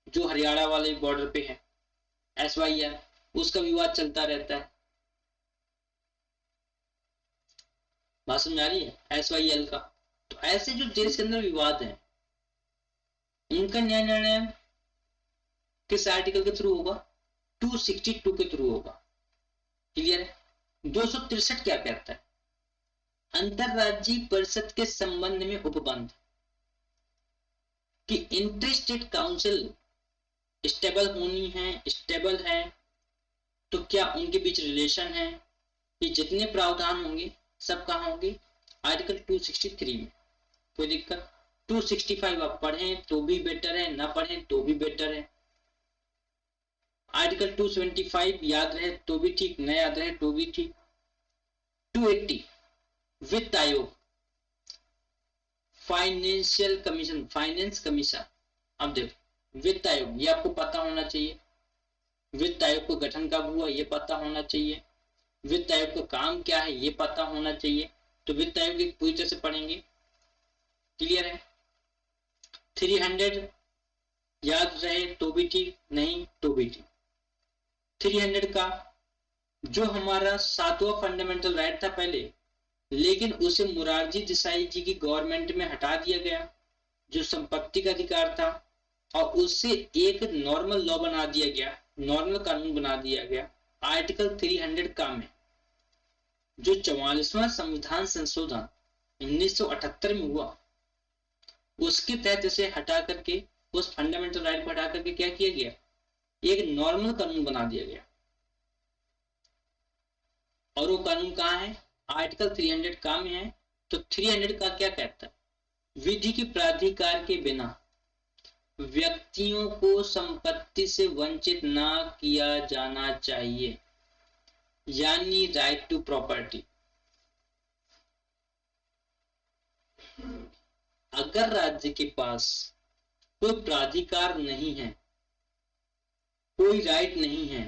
जो हरियाणा वाले बॉर्डर पे है, SYL, उसका विवाद चलता रहता है। बात समझ में आ रही है SYL का। तो ऐसे जो देश के अंदर विवाद है, उनका न्याय निर्णय किस आर्टिकल के थ्रू होगा? 262 के थ्रू होगा। क्लियर है? 263 क्या कहता है? अंतरराज्यीय परिषद के संबंध में उपबंध कि इंटर-स्टेट काउंसिल स्टेबल होनी है, स्टेबल है, तो क्या उनके बीच रिलेशन है? ये जितने प्रावधान होंगे सब कहाँ होंगे? आर्टिकल 263 में। कोई दिक्कत? 265 आप पढ़ें तो भी बेटर है, ना पढ़ें तो भी बेटर है। आर्टिकल 275 याद रहे तो भी ठीक, न याद रहे तो भी ठीक। 280 वित्त आयोग, फाइनेंशियल कमीशन, फाइनेंस कमीशन। अब देखो वित्त आयोग, ये आपको पता होना चाहिए। वित्त आयोग का गठन कब हुआ ये पता होना चाहिए। वित्त आयोग का काम क्या है ये पता होना चाहिए। तो वित्त आयोग की पूरी तरह से पढ़ेंगे। क्लियर है? 300 याद रहे तो भी ठीक, नहीं तो भी ठीक। 300 का जो हमारा 7वां फंडामेंटल राइट था पहले, लेकिन उसे मुरारजी देसाई जी की गवर्नमेंट में हटा दिया गया, जो संपत्ति का अधिकार था, और उससे एक नॉर्मल लॉ बना दिया गया, नॉर्मल कानून बना दिया गया आर्टिकल 300 का में, जो 44वां संविधान संशोधन 1978 में हुआ, उसके तहत इसे हटा करके, उस फंडामेंटल राइट को हटा करके क्या किया गया? एक नॉर्मल कानून बना दिया गया। और वो कानून कहाँ है? आर्टिकल 300 का में है। तो 300 का क्या कहता है? विधि के प्राधिकार के बिना व्यक्तियों को संपत्ति से वंचित ना किया जाना चाहिए, यानी राइट टू प्रॉपर्टी। अगर राज्य के पास कोई प्राधिकार नहीं है, कोई राइट नहीं है,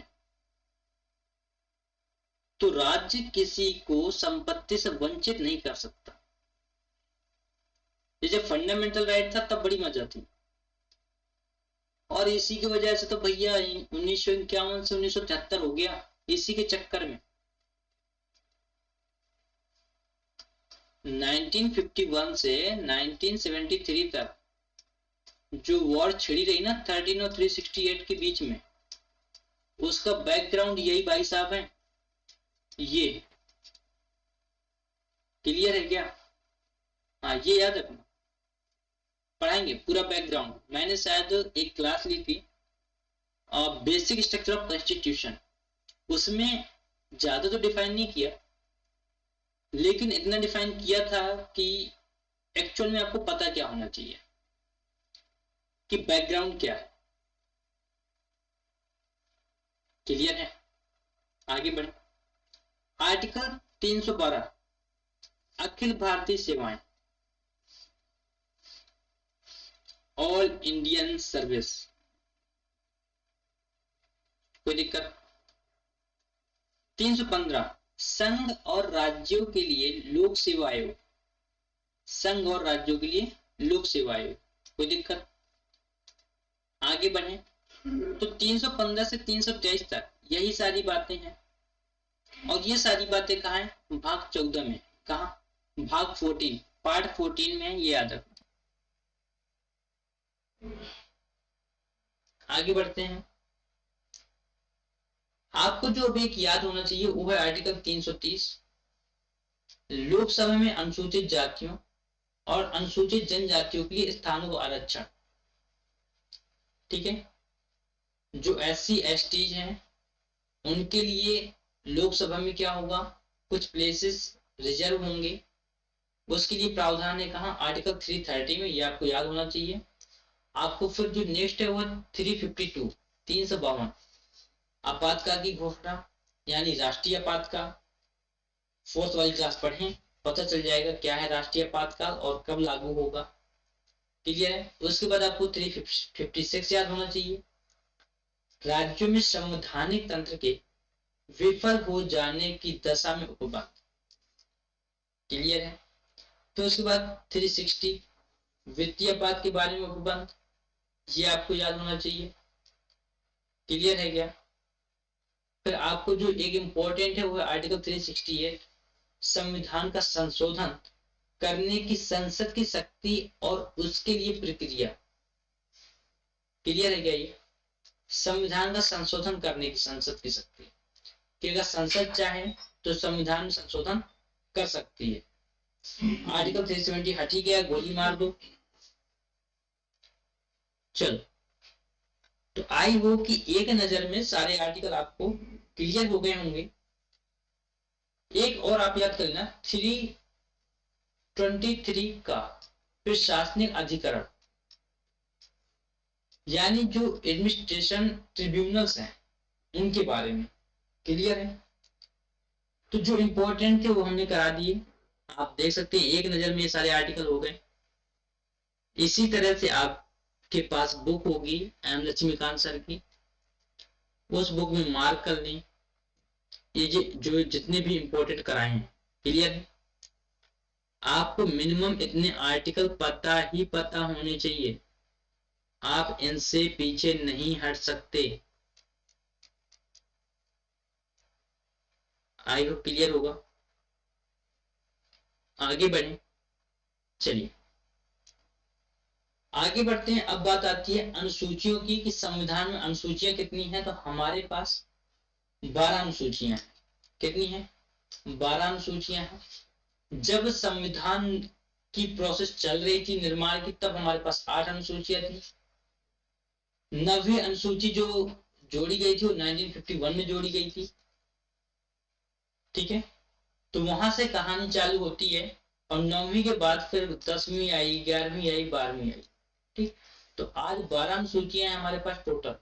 तो राज्य किसी को संपत्ति से वंचित नहीं कर सकता। जैसे फंडामेंटल राइट था तब बड़ी मजा थी, और इसी की वजह से तो भैया 1951 से 1973 हो गया, इसी के चक्कर में 1951 से 1973 तक जो वॉर छिड़ी रही ना 13 और 368 के बीच में, उसका बैकग्राउंड यही भाई साहब है। ये क्लियर है क्या? हाँ, ये याद रखना, पढ़ाएंगे पूरा बैकग्राउंड। मैंने शायद एक क्लास ली थी बेसिक स्ट्रक्चर ऑफ कॉन्स्टिट्यूशन, उसमें ज्यादा तो डिफाइन नहीं किया, लेकिन इतना डिफाइन किया था कि एक्चुअल में आपको पता क्या होना चाहिए कि बैकग्राउंड क्या है। क्लियर है? आगे बढ़े। आर्टिकल 312 अखिल भारतीय सेवाएं, ऑल इंडियन सर्विस। कोई दिक्कत? 315 संघ और राज्यों के लिए लोक सेवा आयोग, संघ और राज्यों के लिए लोक सेवा आयोग। कोई दिक्कत? आगे बढ़े। तो 315 से 323 तक यही सारी बातें हैं, और ये सारी बातें कहाँ है? भाग 14 में। कहा? भाग 14, पार्ट 14 में है, ये याद रखना। आगे बढ़ते हैं। आपको जो अभी एक याद होना चाहिए वो है आर्टिकल 330, लोकसभा में अनुसूचित जातियों और अनुसूचित जनजातियों के लिए स्थानों का आरक्षण। ठीक है? जो SC ST हैं उनके लिए लोकसभा में क्या होगा? कुछ प्लेसेस रिजर्व होंगे, उसके लिए प्रावधान है कहाँ? आर्टिकल 330 में, ये आपको याद होना चाहिए। आपको फिर जो नेक्स्ट है वो 352 352 आपातकाल की घोषणा, यानी राष्ट्रीय आपातकाल। फोर्थ वाली क्लास पढ़ें, पता चल जाएगा क्या है राष्ट्रीय आपातकाल और कब लागू होगा। क्लियर है। उसके बाद आपको 356 याद होना चाहिए, राज्यों में संवैधानिक तंत्र के विफल हो जाने की दशा में उपबंध। क्लियर है। तो उसके बाद 360 वित्तीय अपराध के बारे में उपबंध, ये आपको याद होना चाहिए। क्लियर है क्या। फिर आपको जो एक इंपॉर्टेंट है वो है आर्टिकल 368, संविधान का संशोधन करने की संसद की शक्ति और उसके लिए प्रक्रिया। क्लियर है क्या। ये संविधान का संशोधन करने की संसद की शक्ति, कि अगर संसद चाहे तो संविधान में संशोधन कर सकती है। आर्टिकल 370 हटी गया, गोली मार दो। चलो, तो आई हो कि एक नजर में सारे आर्टिकल आपको क्लियर हो गए होंगे। एक और आप याद कर लेना 323 का प्रशासनिक अधिकरण, यानी जो एडमिनिस्ट्रेशन ट्रिब्यूनल्स हैं उनके बारे में। क्लियर है। तो जो इंपॉर्टेंट थे वो हमने करा दिए, आप देख सकते हैं एक नजर में ये सारे आर्टिकल हो गए। इसी तरह से आपके पास बुक होगी एम लक्ष्मीकांत सर की, उस बुक में मार्क कर लें ये जो जितने भी इंपॉर्टेंट कराए हैं। क्लियर है। आपको मिनिमम इतने आर्टिकल पता ही पता होने चाहिए, आप इनसे पीछे नहीं हट सकते। आई होप क्लियर होगा। आगे बढ़े, चलिए आगे बढ़ते हैं। अब बात आती है अनुसूचियों की, कि संविधान में अनुसूचियां कितनी हैं। तो हमारे पास 12 अनुसूचियां हैं। कितनी हैं। 12 अनुसूचियां हैं। जब संविधान की प्रोसेस चल रही थी निर्माण की, तब हमारे पास 8 अनुसूचियां थी। 9वीं अनुसूची जो जोड़ी गई थी वो 1951 में जोड़ी गई थी। ठीक है। तो वहां से कहानी चालू होती है, और 9वीं के बाद फिर 10वीं आई, 11वीं आई, 12वीं आई। ठीक। तो आज 12 अनुसूचियां हैं हमारे पास टोटल।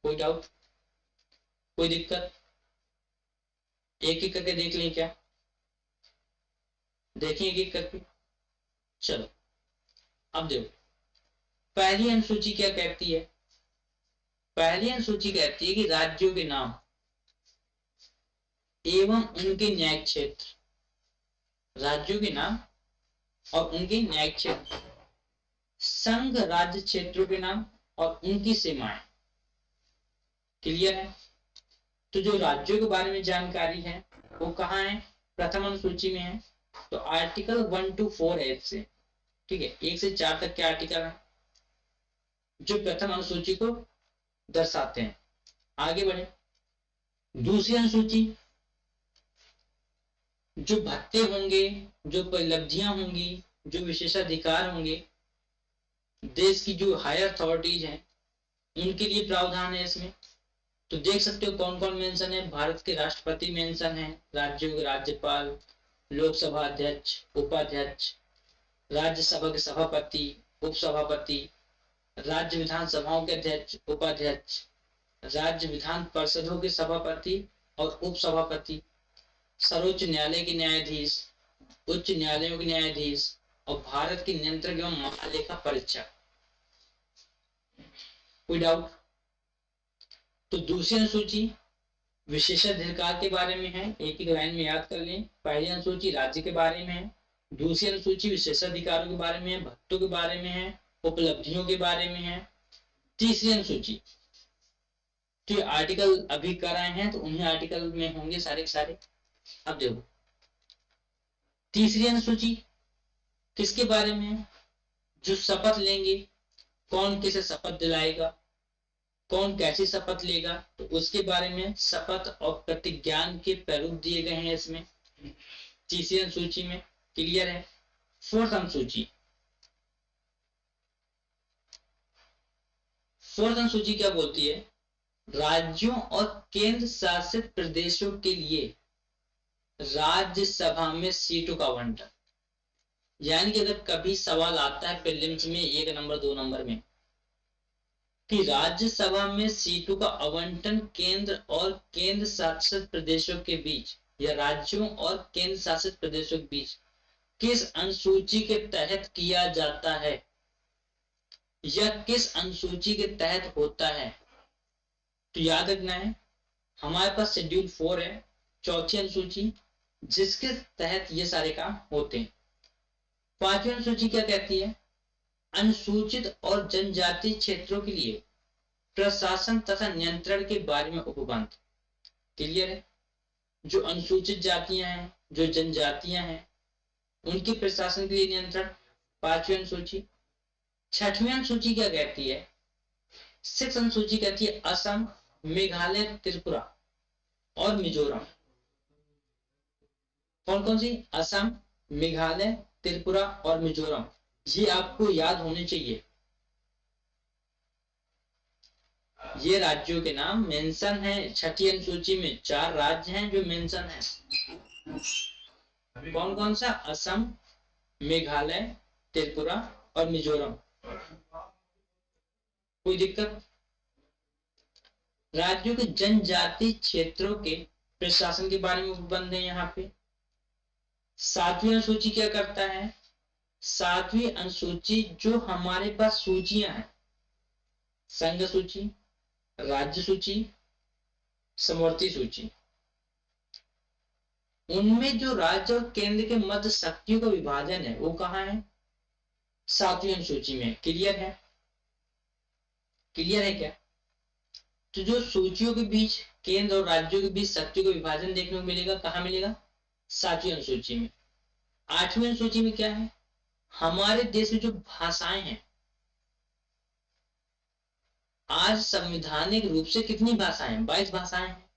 कोई डाउट, कोई दिक्कत। एक एक करके देख लें क्या। देखें एक एक करके। चलो, अब देखो पहली अनुसूची क्या कहती है। पहली अनुसूची कहती है कि राज्यों के नाम एवं उनके न्यायिक क्षेत्र, राज्यों के नाम और उनके न्यायिक क्षेत्र, संघ राज्य क्षेत्रों के नाम और उनकी सीमाएं। क्लियर है। तो जो राज्यों के बारे में जानकारी है वो कहाँ है, प्रथम अनुसूची में है। तो आर्टिकल 1 to 4 है इससे। ठीक है, 1 से 4 तक के आर्टिकल है जो प्रथम अनुसूची को दर्शाते हैं। आगे बढ़े, दूसरी अनुसूची, जो भत्ते होंगे, जो उपलब्धियां होंगी, जो विशेषाधिकार होंगे, देश की जो हायर अथॉरिटीज हैं उनके लिए प्रावधान है इसमें। तो देख सकते हो कौन कौन मेंशन है। भारत के राष्ट्रपति मेंशन है, राज्यों के राज्यपाल, लोकसभा अध्यक्ष, उपाध्यक्ष, राज्यसभा के सभापति, उपसभापति, राज्य विधानसभाओं के अध्यक्ष, उपाध्यक्ष, राज्य विधान परिषदों के सभापति और उपसभापति, सर्वोच्च न्यायालय के न्यायाधीश, उच्च न्यायालयों के न्यायाधीश और भारत के नियंत्रक एवं महालेखा परीक्षक। कोई डाउट। तो दूसरी अनुसूची विशेषाधिकार के बारे में है, एक एक लाइन में याद कर लें। पहली अनुसूची राज्य के बारे में है, दूसरी अनुसूची विशेषाधिकारों के बारे में है, भत्तों के बारे में है, उपलब्धियों के बारे में है। तीसरी अनुसूची, तो आर्टिकल अभी कराए हैं तो उन्हीं आर्टिकल में होंगे सारे के सारे। अब देखो तीसरी अनुसूची किसके बारे में है, जो शपथ लेंगे, कौन किसे शपथ दिलाएगा, कौन कैसी शपथ लेगा, तो उसके बारे में शपथ और प्रतिज्ञान के प्रारूप दिए गए हैं इसमें तीसरी अनुसूची में। क्लियर है। फोर्थ अनुसूची, फोर्थ अनुसूची क्या बोलती है, राज्यों और केंद्र शासित प्रदेशों के लिए राज्यसभा में सीटों का आवंटन। यानी कि अगर कभी सवाल आता है प्रीलिम्स में 1 नंबर 2 नंबर में कि राज्यसभा में सीटों का आवंटन केंद्र और केंद्र शासित प्रदेशों के बीच या राज्यों और केंद्र शासित प्रदेशों के बीच किस अनुसूची के तहत किया जाता है या किस अनुसूची के तहत होता है। तो याद रखना है, हमारे पास शेड्यूल 4 है, चौथी अनुसूची, जिसके तहत ये सारे काम होते हैं। पांचवी अनुसूची क्या कहती है, अनुसूचित और जनजातीय क्षेत्रों के लिए प्रशासन तथा नियंत्रण के बारे में उपबंध। क्लियर है, जो अनुसूचित जातियां हैं, जो जनजातियां हैं, उनके प्रशासन के लिए नियंत्रण, पांचवी अनुसूची। छठवीं अनुसूची क्या कहती है, सिक्स अनुसूची कहती है असम, मेघालय, त्रिपुरा और मिजोरम। कौन कौन सी, असम, मेघालय, त्रिपुरा और मिजोरम। ये आपको याद होने चाहिए, ये राज्यों के नाम मेंशन है। छठी अनुसूची में 4 राज्य हैं जो मेंशन है। कौन कौन सा, असम, मेघालय, त्रिपुरा और मिजोरम। कोई दिक्कत। राज्यों के जनजातीय क्षेत्रों के प्रशासन के बारे में उपबंध है यहाँ पे। सातवीं अनुसूची क्या करता है, सातवीं अनुसूची जो हमारे पास सूचियां हैं, संघ सूची, राज्य सूची, समवर्ती सूची, उनमें जो राज्य और केंद्र के मध्य शक्तियों का विभाजन है वो कहाँ है, सातवीं अनुसूची में। क्लियर है, क्लियर है क्या। तो जो सूचियों के बीच, केंद्र और राज्यों के बीच शक्तियों का विभाजन देखने को मिलेगा, कहाँ मिलेगा, सातवीं अनुसूची में। आठवीं अनुसूची में क्या है, हमारे देश में जो भाषाएं हैं, आज संवैधानिक रूप से कितनी भाषाएं, 22 भाषाएं हैं।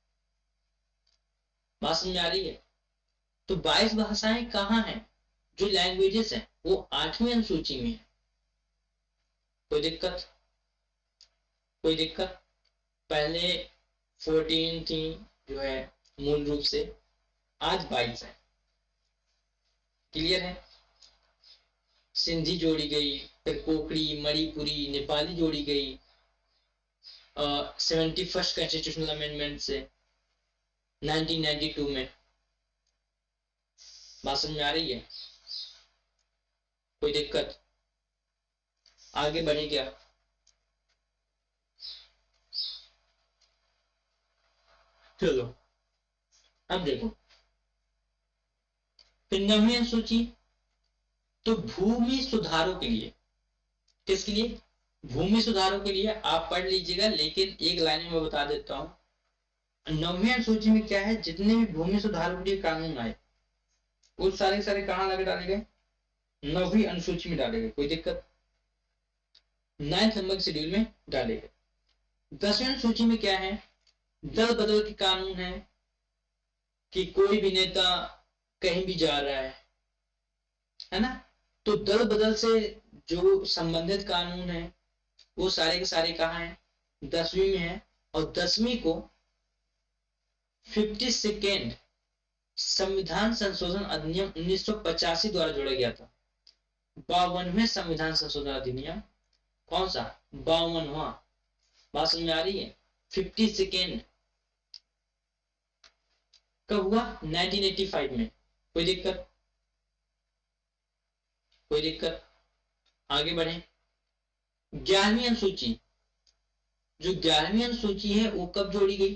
बात समझ आ रही है। तो 22 भाषाएं कहाँ हैं, जो लैंग्वेजेस हैं वो आठवीं अनुसूची में है। कोई दिक्कत, कोई दिक्कत। पहले 14 थी जो है मूल रूप से, आज 22 है। क्लियर है, सिंधी जोड़ी गई, फिर कोकड़ी, मणिपुरी, नेपाली जोड़ी गई 71st कॉन्स्टिट्यूशनल अमेंडमेंट से 1992 में। बात समझ में आ रही है, कोई दिक्कत। आगे बढ़े क्या, चलो अब देखो फिर 9वीं अनुसूची। तो भूमि सुधारों के लिए, किसके लिए, भूमि सुधारों के लिए। आप पढ़ लीजिएगा, लेकिन एक लाइन में बता देता हूं। 9वीं अनुसूची में क्या है, जितने भी भूमि सुधारों के लिए कानून आए वो सारे सारे कहां लगे डाले गए, 9वीं अनुसूची में डाले गए। कोई दिक्कत, 9th नंबर शेड्यूल में डाले गए। 10वीं अनुसूची में क्या है, दल बदल के कानून है कि कोई भी नेता कहीं भी जा रहा है ना, तो दल बदल से जो संबंधित कानून है वो सारे के सारे कहाँ हैं, 10वीं में है। और 10वीं को 52nd संविधान संशोधन अधिनियम 1985 द्वारा जोड़ा गया था। 52वें संविधान संशोधन अधिनियम, कौन सा, 52वां। बात समझ में आ रही है। 52nd कब हुआ, 1985 में। कोई दिक्कत, कोई दिक्कत। आगे बढ़े। 11वीं अनुसूची, जो 11वीं अनुसूची है वो कब जोड़ी गई,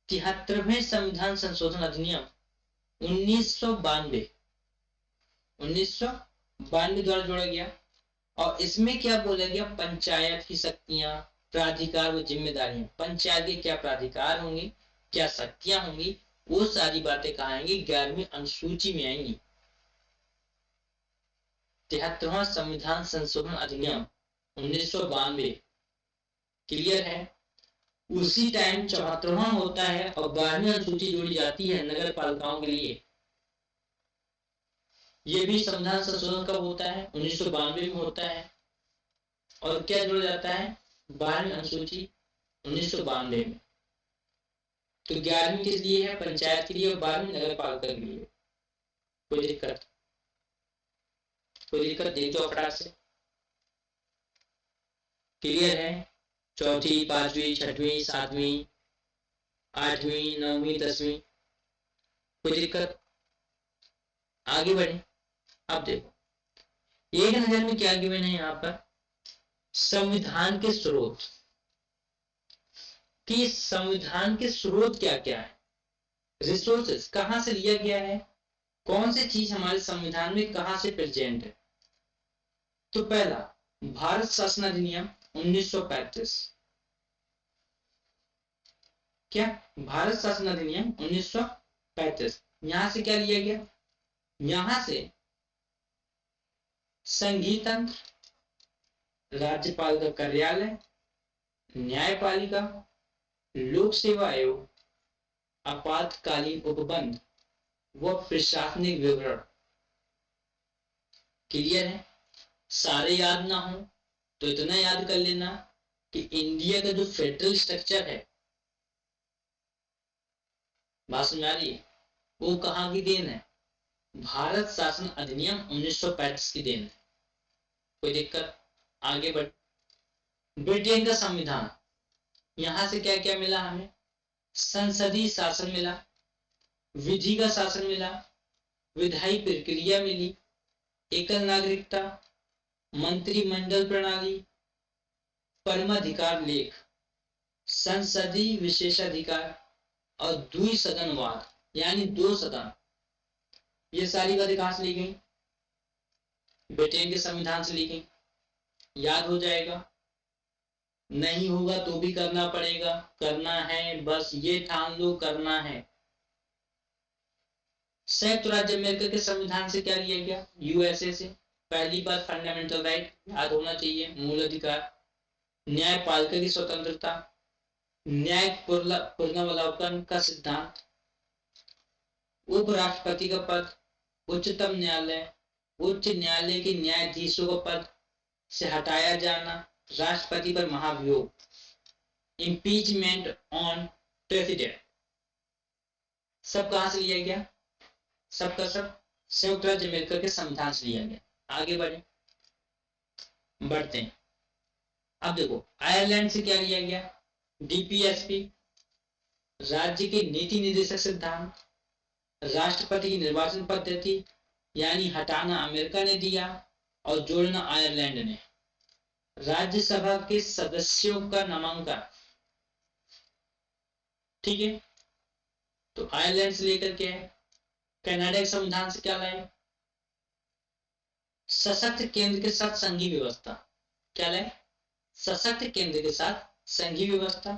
73वें संविधान संशोधन अधिनियम 1992 द्वारा जोड़ा गया। और इसमें क्या बोला गया, पंचायत की शक्तियां, प्राधिकार व जिम्मेदारियां। पंचायत के क्या प्राधिकार होंगे, क्या शक्तियां होंगी, वो सारी बातें कहाँ आएंगी, 11वीं अनुसूची में आएंगी। 73वां संविधान संशोधन अधिनियम 1992। क्लियर है। उसी टाइम 74वां होता है और 12वीं अनुसूची जोड़ी जाती है नगर पालिकाओं के लिए। ये भी संविधान संशोधन कब होता है, 1992 में होता है। और क्या जोड़ा जाता है, 12वीं अनुसूची 1992 में। तो 11वीं किस लिए है, पंचायत के लिए, और 12वीं नगर पालिका के लिए। कोई दिक्कत, कोई दिक्कत, देख दो फटाक से। क्लियर है, चौथी, पांचवी, छठवीं, सातवीं, आठवीं, नौवीं, 10वीं। कोई दिक्कत? आगे बढ़े। अब देखो एक नजर में क्या गिवन है यहाँ पर, संविधान के स्रोत, कि संविधान के स्रोत क्या क्या है, रिसोर्सेस कहां से लिया गया है, कौन सी चीज हमारे संविधान में कहां से प्रेजेंट है। तो पहला, भारत शासन अधिनियम 1935। क्या? भारत शासन अधिनियम 1935। यहां से क्या लिया गया? यहां से संघीय तंत्र, राज्यपाल का कार्यालय, न्यायपालिका, लोक सेवा आयोग, आपातकालीन उपबंध व प्रशासनिक विवरण। क्लियर है? सारे याद ना हो तो इतना याद कर लेना कि इंडिया का जो फेडरल स्ट्रक्चर है, बात समझ आ रही है, वो कहाँ की देन है? भारत शासन अधिनियम 1935 की देन है। कोई दिक्कत? आगे बढ़। ब्रिटेन का संविधान, यहां से क्या क्या मिला हमें? संसदीय शासन मिला, विधि का शासन मिला, विधायी प्रक्रिया मिली, एकल नागरिकता, मंत्रिमंडल प्रणाली, परमाधिकार लेख, संसदीय विशेषाधिकार और द्विसदनवाद, यानी दो सदन। ये सारी बातें कहां से ली गई? ब्रिटेन के संविधान से ली गई। याद हो जाएगा, नहीं होगा तो भी करना पड़ेगा, करना है, बस ये ठान लो, करना है। संयुक्त राज्य अमेरिका के संविधान से क्या लिया गया? यूएसए से। पहली बात, फंडामेंटल राइट याद होना चाहिए, मूल अधिकार, न्यायपालिका की स्वतंत्रता, न्यायिक पुनरावलोकन का सिद्धांत, उपराष्ट्रपति का पद, उच्चतम न्यायालय, उच्च न्यायालय के न्यायाधीशों का पद से हटाया जाना, राष्ट्रपति पर महाभियोग, इम्पीचमेंट ऑन प्रेसिडेंट। सब कहां से लिया गया? सबका सब संयुक्त राज्य अमेरिका के संविधान से लिया गया। आगे बढ़ते हैं। अब देखो आयरलैंड से क्या लिया गया? डीपीएसपी, राज्य के नीति निर्देशक सिद्धांत, राष्ट्रपति की निर्वाचन पद्धति, यानी हटाना अमेरिका ने दिया और जोड़ना आयरलैंड ने, राज्यसभा के सदस्यों का नामांकन। ठीक है, तो आयरलैंड से लेकर के कनाडा के संविधान से क्या लाए? सशक्त केंद्र के साथ संघीय व्यवस्था। क्या लाए? सशक्त केंद्र के साथ संघीय व्यवस्था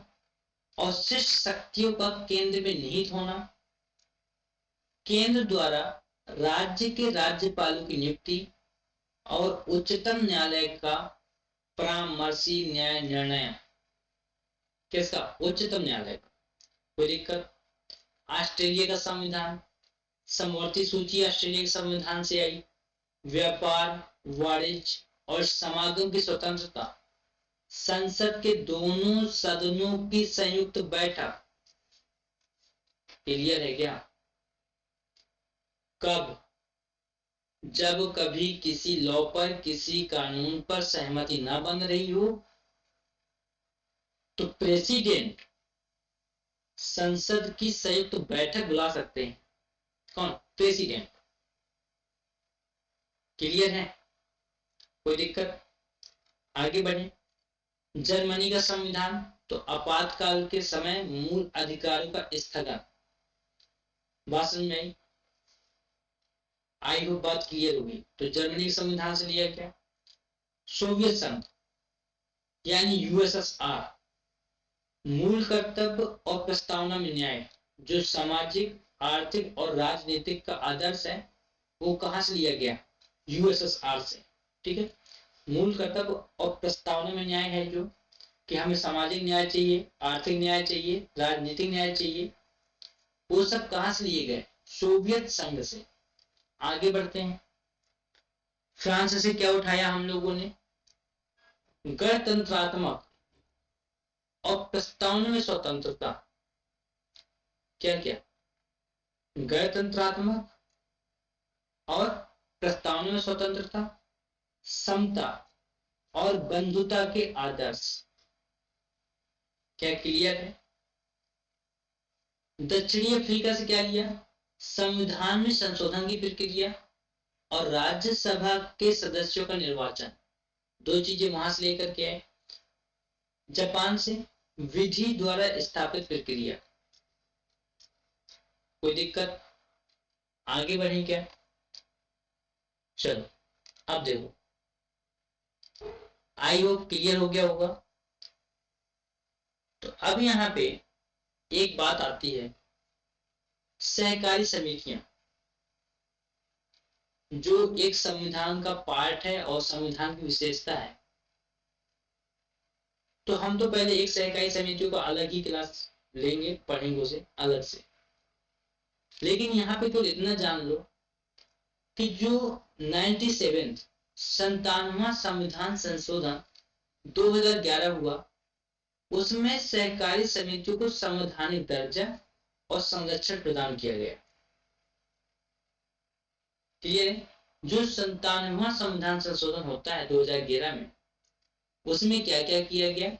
और शीर्ष शक्तियों का केंद्र में निहित होना, केंद्र द्वारा राज्य के राज्यपालों की नियुक्ति और उच्चतम न्यायालय का परामर्शी न्याय निर्णय। किसका? उच्चतम न्यायालय का। कोई दिक्कत? ऑस्ट्रेलिया का संविधान, समवर्ती सूची ऑस्ट्रेलिया के संविधान से आई, व्यापार, वाणिज्य और समागम की स्वतंत्रता, संसद के दोनों सदनों की संयुक्त बैठक। क्लियर है क्या? कब? जब कभी किसी लॉ पर, किसी कानून पर सहमति न बन रही हो तो प्रेसिडेंट संसद की संयुक्त बैठक बुला सकते हैं। कौन? प्रेसिडेंट। क्लियर है? कोई दिक्कत? आगे बढ़े। जर्मनी का संविधान, तो आपातकाल के समय मूल अधिकारों का स्थगन। बात समझ में आई? आई होप बात क्लियर होगी। तो जर्मनी के संविधान से लिया क्या? सोवियत संघ यानी यूएसएसआर, मूल कर्तव्य और प्रस्तावना में न्याय, जो सामाजिक, आर्थिक और राजनीतिक का आदर्श है, वो कहां से लिया गया? यूएसएसआर से। ठीक है, मूल कर्तव्य और प्रस्तावना में न्याय है जो कि हमें सामाजिक न्याय चाहिए, आर्थिक न्याय चाहिए, राजनीतिक न्याय चाहिए, वो सब कहां से लिए गए? सोवियत संघ से। आगे बढ़ते हैं। फ्रांस से क्या उठाया हम लोगों ने? गणतंत्रात्मक और प्रस्तावना में स्वतंत्रता। क्या क्या? गणतंत्रात्मक और प्रस्तावना में स्वतंत्रता, समता और बंधुता के आदर्श, क्या क्लियर है? दक्षिणी अफ्रीका से क्या लिया? संविधान में संशोधन की प्रक्रिया और राज्यसभा के सदस्यों का निर्वाचन, दो चीजें वहां से लेकर के आए। जापान से विधि द्वारा स्थापित प्रक्रिया, कोई दिक्कत? आगे बढ़े क्या? चलो अब देखो, आई होप क्लियर हो गया होगा। तो अब यहाँ पे एक बात आती है, सहकारी समितियां जो एक संविधान का पार्ट है और संविधान की विशेषता है। तो हम तो पहले एक सहकारी समितियों को अलग ही क्लास लेंगे, पढ़ेंगे उसे अलग से, लेकिन यहाँ पे तो इतना जान लो कि जो 97 97वां संविधान संशोधन 2011 हुआ, उसमें सहकारी समितियों को संवैधानिक दर्जा और संरक्षण प्रदान किया गया। क्लियर है? जो 97वां संविधान संशोधन होता है 2011 में, उसमें क्या क्या किया गया?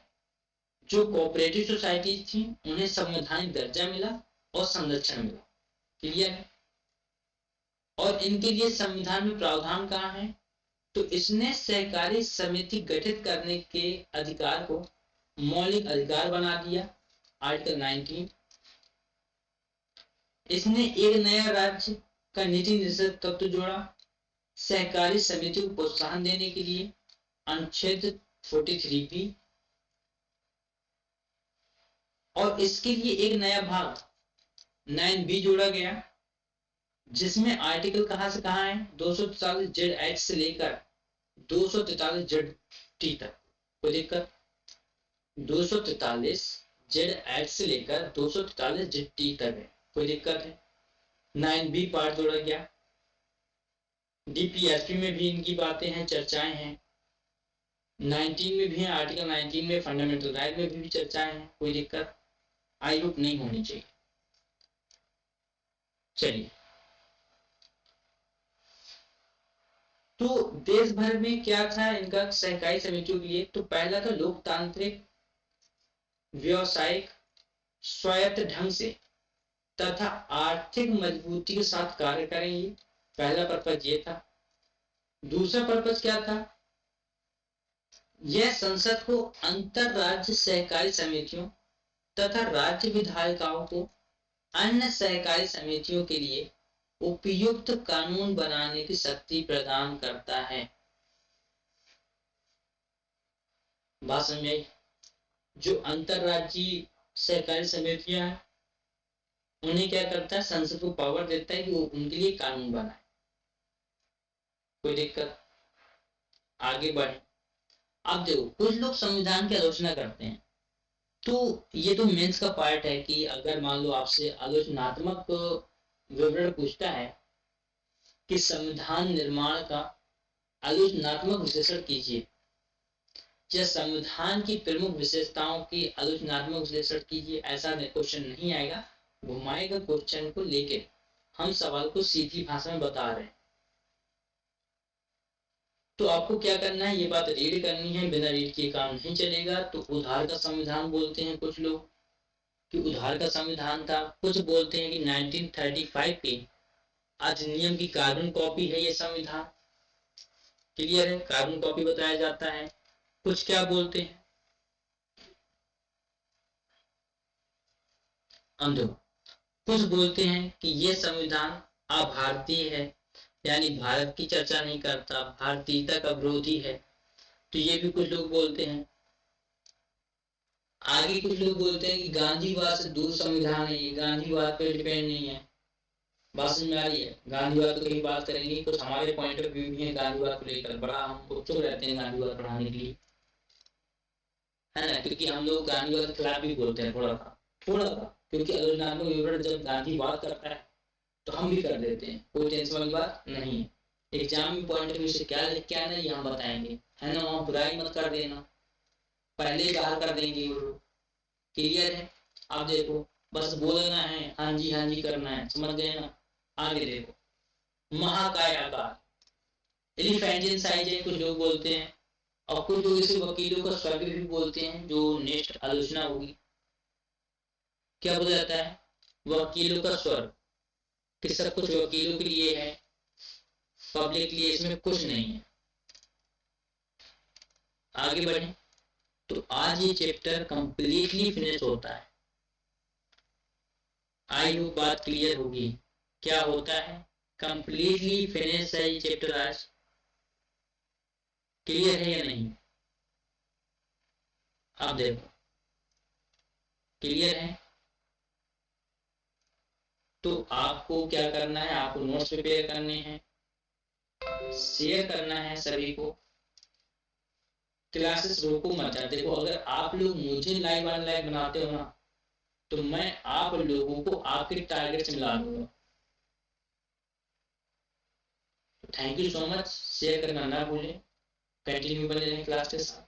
जो कोऑपरेटिव सोसाइटी थी उन्हें संवैधानिक दर्जा मिला और संरक्षण मिला। क्लियर है? और इनके लिए संविधान में प्रावधान कहाँ है? तो इसने सहकारी समिति गठित करने के अधिकार को मौलिक अधिकार बना दिया, आर्टिकल 19। इसने एक नया राज्य का नीति निर्देशक तत्व जोड़ा, सहकारी समिति को प्रोत्साहन देने के लिए अनुच्छेद 43B, और इसके लिए एक नया भाग 9B जोड़ा गया, जिसमें आर्टिकल कहां से कहां है? 243 से लेकर 243 तक। कोई दिक्कत? 243 से लेकर 243 तक है, कोई दिक्कत है? 9B पार्ट जोड़ा गया। डीपीएसपी में भी इनकी बातें हैं, चर्चाएं हैं। 19 में भी है, आर्टिकल 19 में फंडामेंटल राइट में भी चर्चाएं हैं, कोई दिक्कत आई होप नहीं होनी चाहिए। चलिए, तो देश भर में क्या था इनका सहकारी समितियों के लिए? तो पहला था लोकतांत्रिक, व्यावसायिक, स्वायत्त ढंग से तथा आर्थिक मजबूती के साथ कार्य करेंगे, पहला पर्पज ये था। दूसरा पर्पज क्या था? यह संसद को अंतरराज्य सहकारी समितियों तथा राज्य विधायिकाओं को अन्य सहकारी समितियों के लिए उपयुक्त कानून बनाने की शक्ति प्रदान करता है। बात समझ आई? जो अंतरराज्यीय सहकारी समितियां हैं उन्हें क्या करता है? संसद को पावर देता है कि वो उनके लिए कानून बनाए। कोई दिक्कत? आगे बढ़े। अब देखो, कुछ लोग संविधान की आलोचना करते हैं, तो ये तो मेंस का पार्ट है कि अगर मान लो आपसे आलोचनात्मक विवरण पूछता है कि संविधान निर्माण का आलोचनात्मक विश्लेषण कीजिए, या संविधान की प्रमुख विशेषताओं की आलोचनात्मक विश्लेषण कीजिए, ऐसा क्वेश्चन नहीं आएगा। घुमाएगा क्वेश्चन को लेके, हम सवाल को सीधी भाषा में बता रहे हैं। तो आपको क्या करना है? ये बात रीड करनी है, बिना रीड किए काम नहीं चलेगा। तो उधार का संविधान बोलते हैं कुछ लोग कि उधार का संविधान था, कुछ बोलते हैं कि 1935 के अधिनियम की कार्बन कॉपी है ये संविधान। क्लियर है? कार्बन कॉपी बताया जाता है। कुछ क्या बोलते हैं? अंधो कुछ बोलते हैं कि ये संविधान अभारतीय है, यानी भारत की चर्चा नहीं करता, भारतीयता का विरोधी है। तो ये भी कुछ लोग बोलते हैं। आगे कुछ लोग बोलते हैं कि गांधीवाद से दूर संविधान है, ये गांधीवाद पे डिपेंड नहीं है। बात समझ में आ रही है? गांधीवाद तो कहीं बात करेंगे, कुछ हमारे पॉइंट ऑफ व्यू भी है गांधीवाद को लेकर, बड़ा हम उत्सुक रहते हैं गांधीवाद पढ़ाने के लिए, है ना? क्योंकि हम लोग गांधीवाद के खिलाफ भी बोलते हैं थोड़ा सा, क्योंकि आलोचनात्मक विवरण जब गांधीवाद करता है तो हम भी कर देते हैं, कोई टेंशन वाली बात नहीं है। एग्जाम में पॉइंट ऑफ व्यू से क्या लिख के आना ये हम बताएंगे, है ना? वहां बुराई मत कर देना, पहले ही बाहर कर देंगे वो लोग। क्लियर है? अब देखो, बस बोलना है, हाँ जी करना है, समझ गए ना? आगे देखो, महाकाय आकार, एलिफेंटियन साइज है कुछ लोग बोलते हैं, और कुछ लोग इसे वकीलों का स्वर्ग भी बोलते हैं, जो नेक्स्ट आलोचना होगी। क्या बोला जाता है, वकीलों का स्वर, कि सब कुछ वकीलों के लिए है, पब्लिक के लिए इसमें कुछ नहीं है। आगे बढ़े तो आज ये चैप्टर कंप्लीटली फिनिश होता है। आई होप बात क्लियर होगी। क्या होता है, कंप्लीटली फिनिश है ये चैप्टर आज। क्लियर है या नहीं? अब देखो क्लियर है तो आपको क्या करना है, आपको नोट्स प्रिपेयर करने हैं, शेयर करना है सभी को, क्लासेस रोको मत। देखो अगर आप लोग मुझे लाइव ऑनलाइन बनाते हो ना तो मैं आप लोगों को आपके टारगेट से मिला दूंगा। Thank you so much, share करना ना भूलें, कंटिन्यू बने रहें क्लास के साथ।